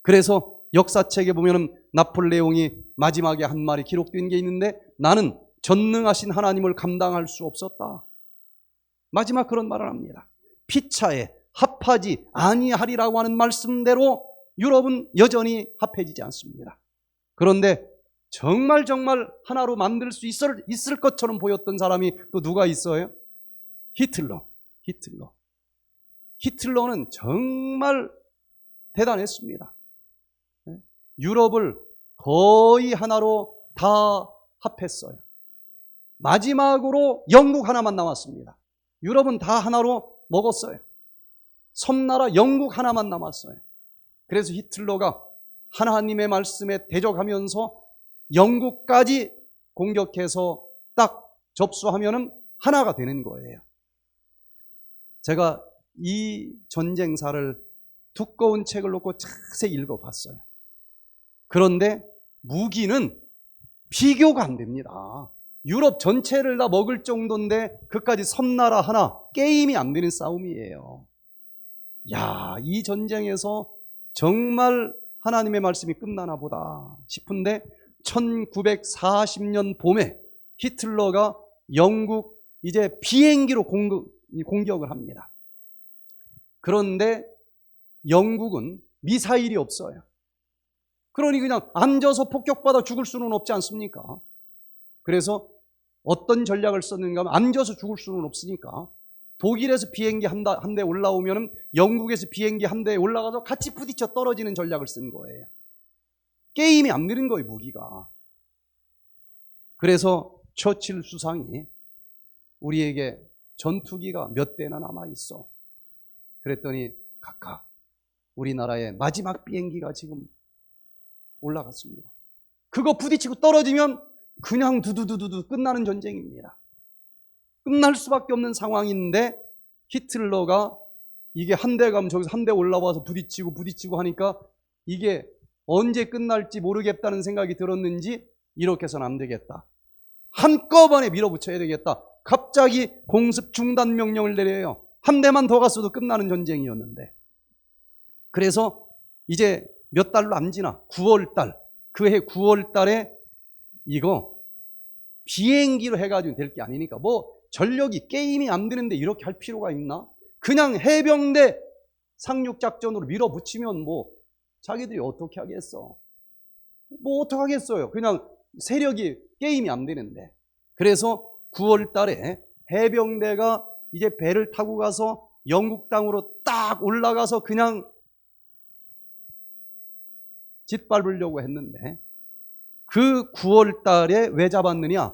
그래서 역사책에 보면은 나폴레옹이 마지막에 한 말이 기록된 게 있는데, 나는 전능하신 하나님을 감당할 수 없었다. 마지막 그런 말을 합니다. 피차에 합하지 아니하리라고 하는 말씀대로 유럽은 여전히 합해지지 않습니다. 그런데 정말 하나로 만들 수 있을 것처럼 보였던 사람이 또 누가 있어요? 히틀러는 정말 대단했습니다. 유럽을 거의 하나로 다 합했어요. 마지막으로 영국 하나만 남았습니다. 유럽은 다 하나로 먹었어요. 섬나라 영국 하나만 남았어요. 그래서 히틀러가 하나님의 말씀에 대적하면서 영국까지 공격해서 딱 접수하면은 하나가 되는 거예요. 제가 이 전쟁사를 두꺼운 책을 놓고 자세히 읽어봤어요. 그런데 무기는 비교가 안 됩니다. 유럽 전체를 다 먹을 정도인데 그까지 섬나라 하나 게임이 안 되는 싸움이에요. 야, 이 전쟁에서 정말 하나님의 말씀이 끝나나 보다 싶은데 1940년 봄에 히틀러가 영국 이제 비행기로 공격을 합니다. 그런데 영국은 미사일이 없어요. 그러니 그냥 앉아서 폭격받아 죽을 수는 없지 않습니까? 그래서 어떤 전략을 썼는가 하면 앉아서 죽을 수는 없으니까 독일에서 비행기 한 대 올라오면 영국에서 비행기 한 대에 올라가서 같이 부딪혀 떨어지는 전략을 쓴 거예요. 게임이 안 되는 거예요, 무기가. 그래서 처칠 수상이 우리에게 전투기가 몇 대나 남아있어. 그랬더니 각각 우리나라의 마지막 비행기가 지금 올라갔습니다. 그거 부딪히고 떨어지면 그냥 두두두두두 끝나는 전쟁입니다. 끝날 수밖에 없는 상황인데 히틀러가 이게 한 대 가면 저기서 한 대 올라와서 부딪히고 하니까 이게 언제 끝날지 모르겠다는 생각이 들었는지 이렇게 해서는 안 되겠다. 한꺼번에 밀어붙여야 되겠다. 갑자기 공습 중단 명령을 내려요. 한 대만 더 갔어도 끝나는 전쟁이었는데. 그래서 이제 몇 달로 안 지나 9월달, 그해 9월달에 이거 비행기로 해가지고 될 게 아니니까 뭐 전력이 게임이 안 되는데 이렇게 할 필요가 있나? 그냥 해병대 상륙작전으로 밀어붙이면 뭐 자기들이 어떻게 하겠어? 뭐 어떻게 하겠어요? 그냥 세력이 게임이 안 되는데. 그래서 9월 달에 해병대가 이제 배를 타고 가서 영국 땅으로 딱 올라가서 그냥 짓밟으려고 했는데 그 9월 달에 왜 잡았느냐?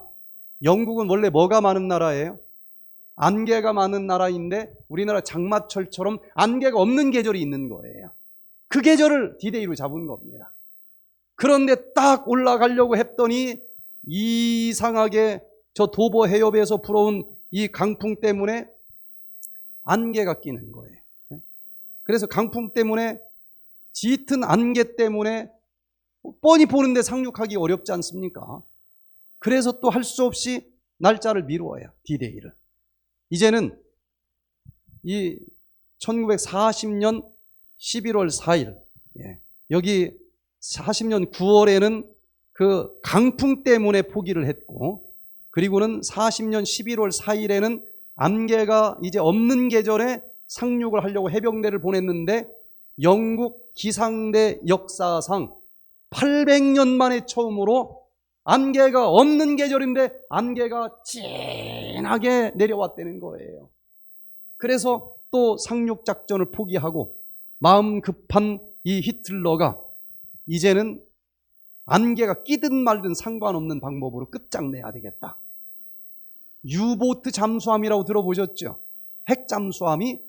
영국은 원래 뭐가 많은 나라예요? 안개가 많은 나라인데 우리나라 장마철처럼 안개가 없는 계절이 있는 거예요. 그 계절을 디데이로 잡은 겁니다. 그런데 딱 올라가려고 했더니 이상하게 저 도보 해협에서 불어온 이 강풍 때문에 안개가 끼는 거예요. 그래서 강풍 때문에 짙은 안개 때문에 뻔히 보는데 상륙하기 어렵지 않습니까? 그래서 또 할 수 없이 날짜를 미루어요. 디데이를. 이제는 이 1940년 11월 4일 여기 40년 9월에는 그 강풍 때문에 포기를 했고 그리고는 40년 11월 4일에는 안개가 이제 없는 계절에 상륙을 하려고 해병대를 보냈는데 영국 기상대 역사상 800년 만에 처음으로 안개가 없는 계절인데 안개가 진하게 내려왔다는 거예요. 그래서 또 상륙작전을 포기하고 마음 급한 이 히틀러가 이제는 안개가 끼든 말든 상관없는 방법으로 끝장내야 되겠다. 유보트 잠수함이라고 들어보셨죠? 핵 잠수함이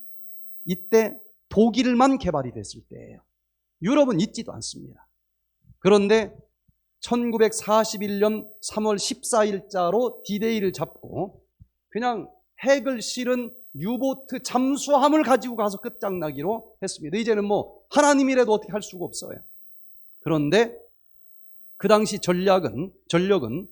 이때 독일만 개발이 됐을 때예요. 유럽은 있지도 않습니다. 그런데 1941년 3월 14일자로 디데이를 잡고 그냥 핵을 실은 유보트 잠수함을 가지고 가서 끝장나기로 했습니다. 이제는 뭐 하나님이라도 어떻게 할 수가 없어요. 그런데 그 당시 전력은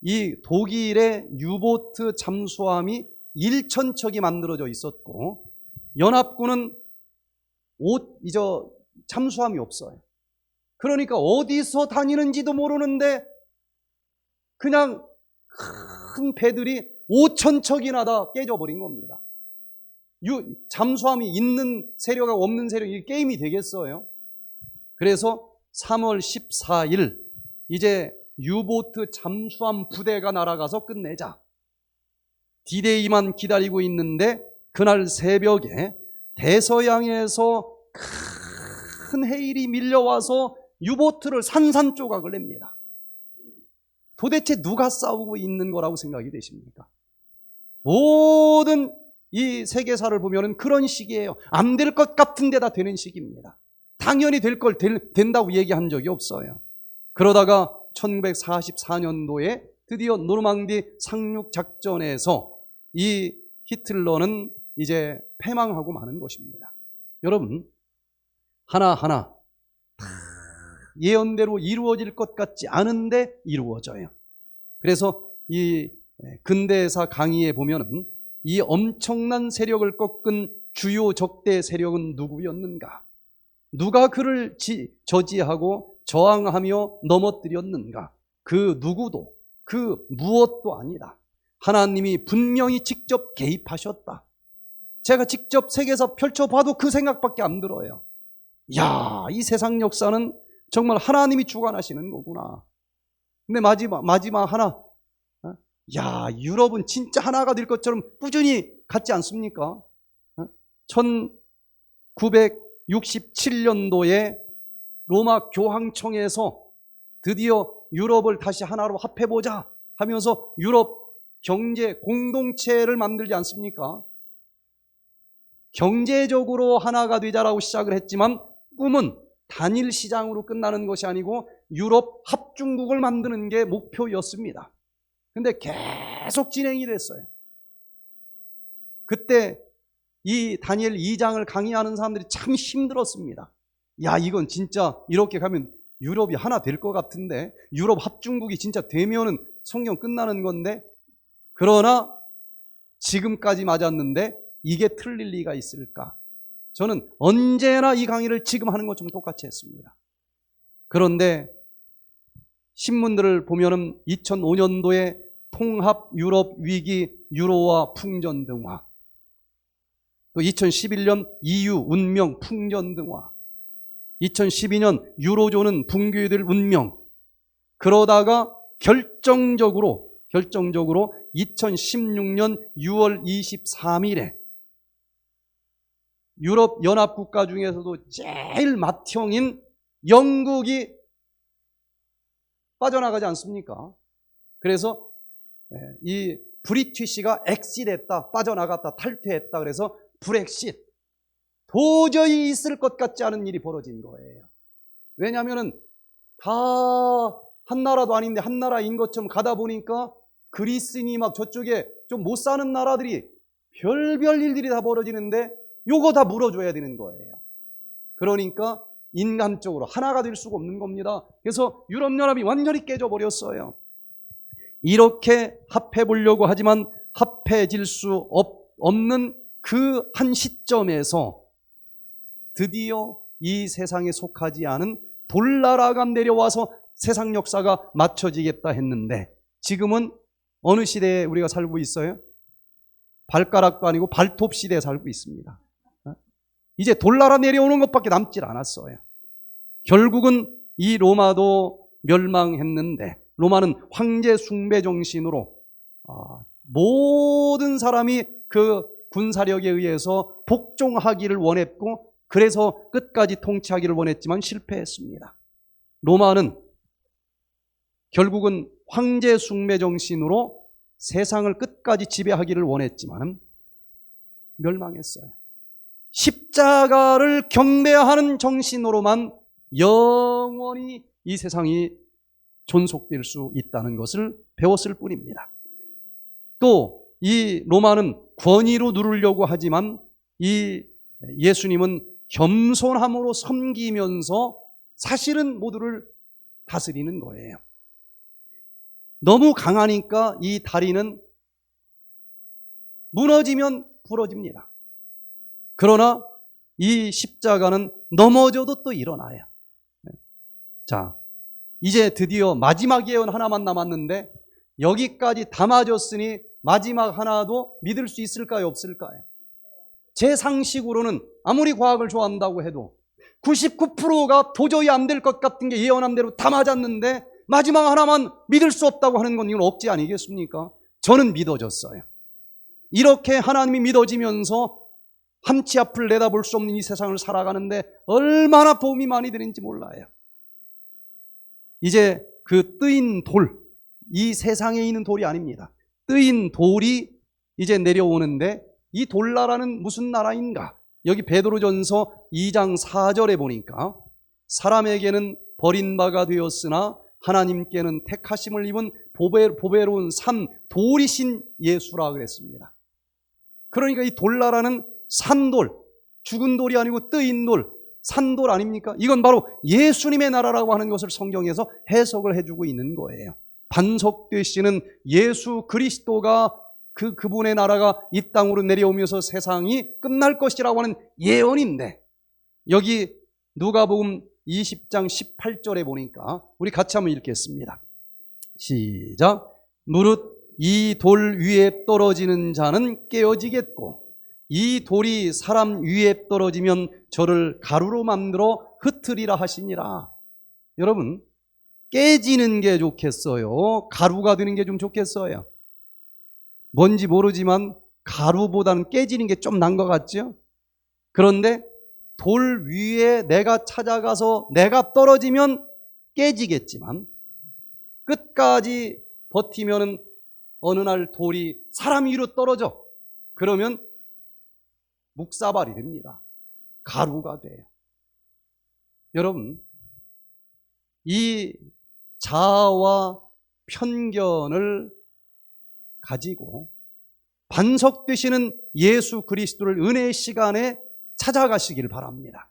이 독일의 유보트 잠수함이 1,000척이 만들어져 있었고 연합군은 잠수함이 없어요. 그러니까 어디서 다니는지도 모르는데 그냥 큰 배들이 5,000척이나 다 깨져버린 겁니다. 잠수함이 있는 세력하고 없는 세력이 게임이 되겠어요? 그래서 3월 14일 이제 유보트 잠수함 부대가 날아가서 끝내자. 디데이만 기다리고 있는데 그날 새벽에 대서양에서 큰 해일이 밀려와서 유보트를 산산조각을 냅니다. 도대체 누가 싸우고 있는 거라고 생각이 되십니까? 모든 이 세계사를 보면은 그런 시기예요. 안 될 것 같은 데다 되는 시기입니다. 당연히 될 걸 된다고 얘기한 적이 없어요. 그러다가 1944년도에 드디어 노르망디 상륙 작전에서 이 히틀러는 이제 패망하고 마는 것입니다. 여러분, 하나하나 예언대로 이루어질 것 같지 않은데 이루어져요. 그래서 이 근대사 강의에 보면은 이 엄청난 세력을 꺾은 주요 적대 세력은 누구였는가? 누가 그를 저지하고 저항하며 넘어뜨렸는가? 그 누구도 그 무엇도 아니다. 하나님이 분명히 직접 개입하셨다. 제가 직접 세계에서 펼쳐봐도 그 생각밖에 안 들어요. 야, 이 세상 역사는 정말 하나님이 주관하시는 거구나. 근데 마지막 하나, 야, 유럽은 진짜 하나가 될 것처럼 꾸준히 갔지 않습니까? 1967년도에 로마 교황청에서 드디어 유럽을 다시 하나로 합해보자 하면서 유럽 경제 공동체를 만들지 않습니까? 경제적으로 하나가 되자라고 시작을 했지만 꿈은 단일 시장으로 끝나는 것이 아니고 유럽 합중국을 만드는 게 목표였습니다. 근데 계속 진행이 됐어요. 그때 이 다니엘 2장을 강의하는 사람들이 참 힘들었습니다. 야, 이건 진짜 이렇게 가면 유럽이 하나 될 것 같은데, 유럽 합중국이 진짜 되면은 성경 끝나는 건데, 그러나 지금까지 맞았는데 이게 틀릴 리가 있을까? 저는 언제나 이 강의를 지금 하는 것처럼 똑같이 했습니다. 그런데 신문들을 보면은 2005년도에 통합 유럽 위기 유로화 풍전등화, 또 2011년 EU 운명 풍전등화, 2012년 유로존은 붕괴될 운명, 그러다가 결정적으로 2016년 6월 23일에 유럽 연합 국가 중에서도 제일 맏형인 영국이 빠져나가지 않습니까? 그래서 이 브리티시가 엑시트했다, 빠져나갔다, 탈퇴했다. 그래서 브렉시트. 도저히 있을 것 같지 않은 일이 벌어진 거예요. 왜냐하면 다 한 나라도 아닌데 한 나라인 것처럼 가다 보니까 그리스니 막 저쪽에 좀 못 사는 나라들이 별별 일들이 다 벌어지는데 요거 다 물어줘야 되는 거예요. 그러니까 인간적으로 하나가 될 수가 없는 겁니다. 그래서 유럽연합이 완전히 깨져버렸어요. 이렇게 합해보려고 하지만 합해질 수 없는 그 한 시점에서 드디어 이 세상에 속하지 않은 돌나라가 내려와서 세상 역사가 맞춰지겠다 했는데, 지금은 어느 시대에 우리가 살고 있어요? 발가락도 아니고 발톱 시대에 살고 있습니다. 이제 돌나라 내려오는 것밖에 남질 않았어요. 결국은 이 로마도 멸망했는데, 로마는 황제 숭배 정신으로 모든 사람이 그 군사력에 의해서 복종하기를 원했고, 그래서 끝까지 통치하기를 원했지만 실패했습니다. 로마는 결국은 황제 숭배 정신으로 세상을 끝까지 지배하기를 원했지만 멸망했어요. 십자가를 경배하는 정신으로만 영원히 이 세상이 존속될 수 있다는 것을 배웠을 뿐입니다. 또 이 로마는 권위로 누르려고 하지만 이 예수님은 겸손함으로 섬기면서 사실은 모두를 다스리는 거예요. 너무 강하니까 이 다리는 무너지면 부러집니다. 그러나 이 십자가는 넘어져도 또 일어나요. 자, 이제 드디어 마지막 예언 하나만 남았는데, 여기까지 다 맞았으니 마지막 하나도 믿을 수 있을까요, 없을까요? 제 상식으로는 아무리 과학을 좋아한다고 해도 99%가 도저히 안 될 것 같은 게 예언한 대로 다 맞았는데 마지막 하나만 믿을 수 없다고 하는 건 이건 억지 아니겠습니까? 저는 믿어졌어요. 이렇게 하나님이 믿어지면서 한치 앞을 내다볼 수 없는 이 세상을 살아가는데 얼마나 도움이 많이 되는지 몰라요. 이제 그 뜨인 돌, 이 세상에 있는 돌이 아닙니다. 뜨인 돌이 이제 내려오는데 이 돌나라는 무슨 나라인가? 여기 베드로전서 2장 4절에 보니까 사람에게는 버림바가 되었으나 하나님께는 택하심을 입은 보배로운 산 돌이신 예수라 그랬습니다. 그러니까 이 돌나라는 산돌, 죽은 돌이 아니고 뜨인 돌, 산돌 아닙니까? 이건 바로 예수님의 나라라고 하는 것을 성경에서 해석을 해주고 있는 거예요. 반석되시는 예수 그리스도가 그분의 나라가 이 땅으로 내려오면서 세상이 끝날 것이라고 하는 예언인데, 여기 누가복음 20장 18절에 보니까 우리 같이 한번 읽겠습니다. 시작. 무릇 이 돌 위에 떨어지는 자는 깨어지겠고 이 돌이 사람 위에 떨어지면 저를 가루로 만들어 흩으리라 하시니라. 여러분, 깨지는 게 좋겠어요? 가루가 되는 게 좀 좋겠어요? 뭔지 모르지만 가루보다는 깨지는 게 좀 난 것 같죠? 그런데 돌 위에 내가 찾아가서 내가 떨어지면 깨지겠지만 끝까지 버티면 어느 날 돌이 사람 위로 떨어져. 그러면 묵사발이 됩니다. 가루가 돼요. 여러분, 이 자아와 편견을 가지고 반석되시는 예수 그리스도를 은혜의 시간에 찾아가시길 바랍니다.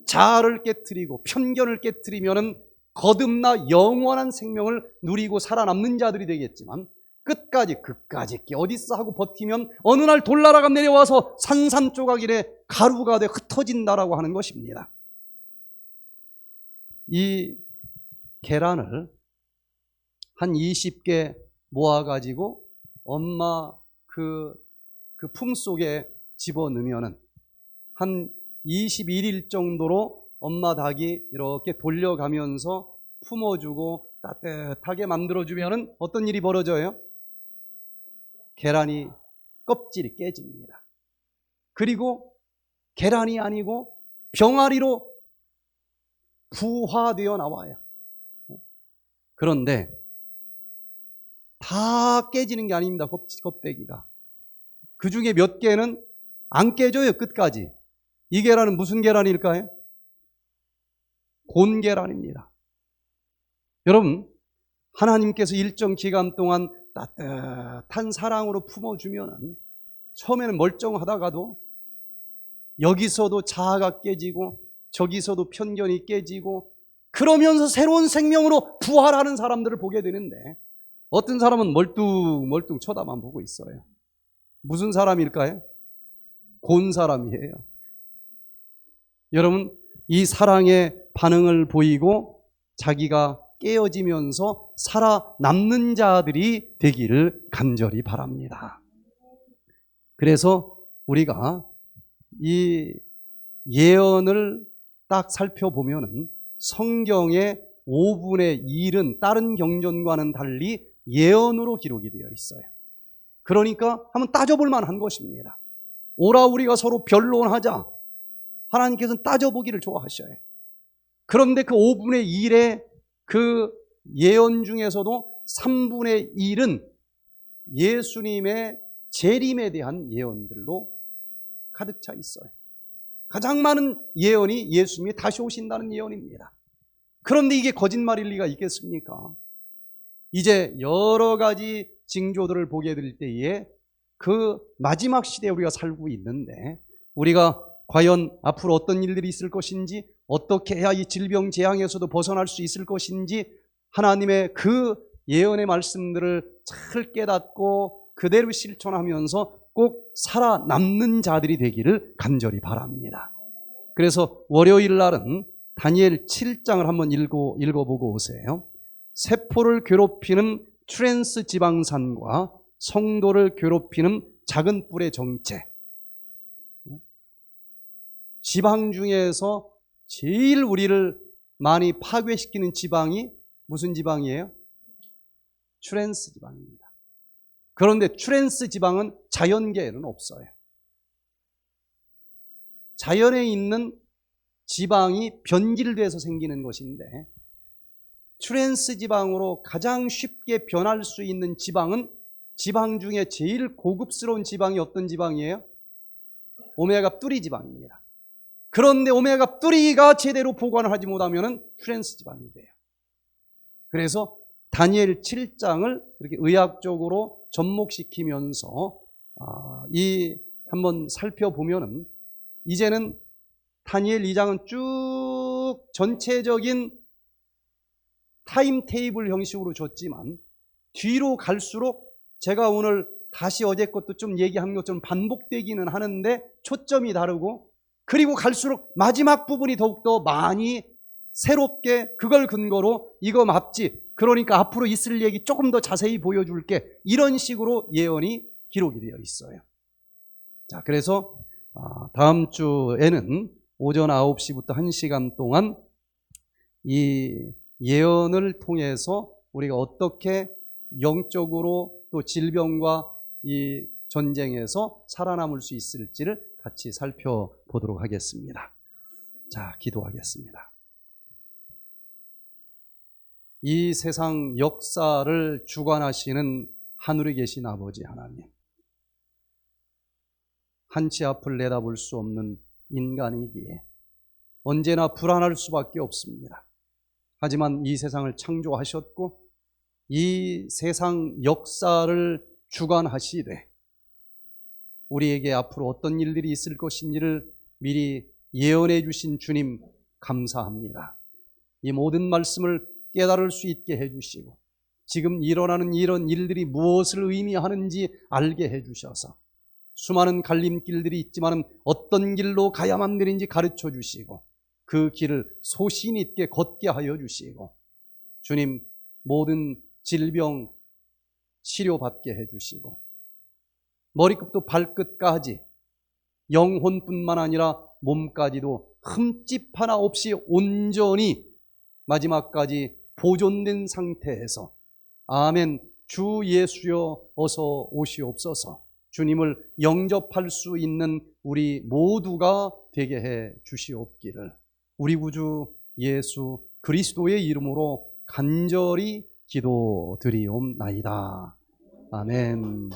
자아를 깨트리고 편견을 깨트리면은 거듭나 영원한 생명을 누리고 살아남는 자들이 되겠지만 끝까지 어딨어 하고 버티면 어느 날 돌나라가 내려와서 산산조각이래 가루가 돼 흩어진다라고 하는 것입니다. 이 계란을 한 20개 모아가지고 엄마 그 품속에 집어넣으면은 한 21일 정도로 엄마 닭이 이렇게 돌려가면서 품어주고 따뜻하게 만들어주면은 어떤 일이 벌어져요? 계란이 껍질이 깨집니다. 그리고 계란이 아니고 병아리로 부화되어 나와요. 그런데 다 깨지는 게 아닙니다. 껍데기가. 그 중에 몇 개는 안 깨져요. 끝까지. 이 계란은 무슨 계란일까요? 곤계란입니다. 여러분, 하나님께서 일정 기간 동안 따뜻한 사랑으로 품어주면 처음에는 멀쩡하다가도 여기서도 자아가 깨지고 저기서도 편견이 깨지고 그러면서 새로운 생명으로 부활하는 사람들을 보게 되는데 어떤 사람은 멀뚱 쳐다만 보고 있어요. 무슨 사람일까요? 곤 사람이에요. 여러분, 이 사랑의 반응을 보이고 자기가 깨어지면서 살아남는 자들이 되기를 간절히 바랍니다. 그래서 우리가 이 예언을 딱 살펴보면은 성경의 5분의 1은 다른 경전과는 달리 예언으로 기록이 되어 있어요. 그러니까 한번 따져볼 만한 것입니다. 오라 우리가 서로 변론하자. 하나님께서는 따져보기를 좋아하셔요. 그런데 그 5분의 1의 그 예언 중에서도 3분의 1은 예수님의 재림에 대한 예언들로 가득 차 있어요. 가장 많은 예언이 예수님이 다시 오신다는 예언입니다. 그런데 이게 거짓말일 리가 있겠습니까? 이제 여러 가지 징조들을 보게 될 때에 그 마지막 시대에 우리가 살고 있는데 우리가 과연 앞으로 어떤 일들이 있을 것인지 어떻게 해야 이 질병 재앙에서도 벗어날 수 있을 것인지 하나님의 그 예언의 말씀들을 잘 깨닫고 그대로 실천하면서 꼭 살아남는 자들이 되기를 간절히 바랍니다. 그래서 월요일 날은 다니엘 7장을 한번 읽어보고 오세요. 세포를 괴롭히는 트랜스 지방산과 성도를 괴롭히는 작은 뿔의 정체. 지방 중에서 제일 우리를 많이 파괴시키는 지방이 무슨 지방이에요? 트랜스 지방입니다. 그런데 트랜스 지방은 자연계에는 없어요. 자연에 있는 지방이 변질돼서 생기는 것인데 트랜스 지방으로 가장 쉽게 변할 수 있는 지방은 지방 중에 제일 고급스러운 지방이 어떤 지방이에요? 오메가3 지방입니다. 그런데 오메가3가 제대로 보관을 하지 못하면 트랜스 지방이 돼요. 그래서 다니엘 7장을 이렇게 의학적으로 접목시키면서 한번 살펴보면은 이제는 다니엘 2장은 쭉 전체적인 타임 테이블 형식으로 줬지만 뒤로 갈수록 제가 오늘 다시 어제 것도 좀 얘기한 것처럼 반복되기는 하는데 초점이 다르고, 그리고 갈수록 마지막 부분이 더욱더 많이 새롭게 그걸 근거로 이거 맞지? 그러니까 앞으로 있을 얘기 조금 더 자세히 보여줄게. 이런 식으로 예언이 기록이 되어 있어요. 자, 그래서 다음 주에는 오전 9시부터 1시간 동안 이 예언을 통해서 우리가 어떻게 영적으로 또 질병과 이 전쟁에서 살아남을 수 있을지를 같이 살펴보도록 하겠습니다. 자, 기도하겠습니다. 이 세상 역사를 주관하시는 하늘에 계신 아버지 하나님, 한치 앞을 내다볼 수 없는 인간이기에 언제나 불안할 수밖에 없습니다. 하지만 이 세상을 창조하셨고 이 세상 역사를 주관하시되 우리에게 앞으로 어떤 일들이 있을 것인지를 미리 예언해 주신 주님 감사합니다. 이 모든 말씀을 깨달을 수 있게 해주시고 지금 일어나는 이런 일들이 무엇을 의미하는지 알게 해주셔서 수많은 갈림길들이 있지만 어떤 길로 가야만 되는지 가르쳐 주시고 그 길을 소신 있게 걷게 하여 주시고 주님 모든 질병 치료받게 해주시고 머리끝부터 발끝까지 영혼뿐만 아니라 몸까지도 흠집 하나 없이 온전히 마지막까지 보존된 상태에서 아멘 주 예수여 어서 오시옵소서 주님을 영접할 수 있는 우리 모두가 되게 해 주시옵기를 우리 구주 예수 그리스도의 이름으로 간절히 기도드리옵나이다. 아멘.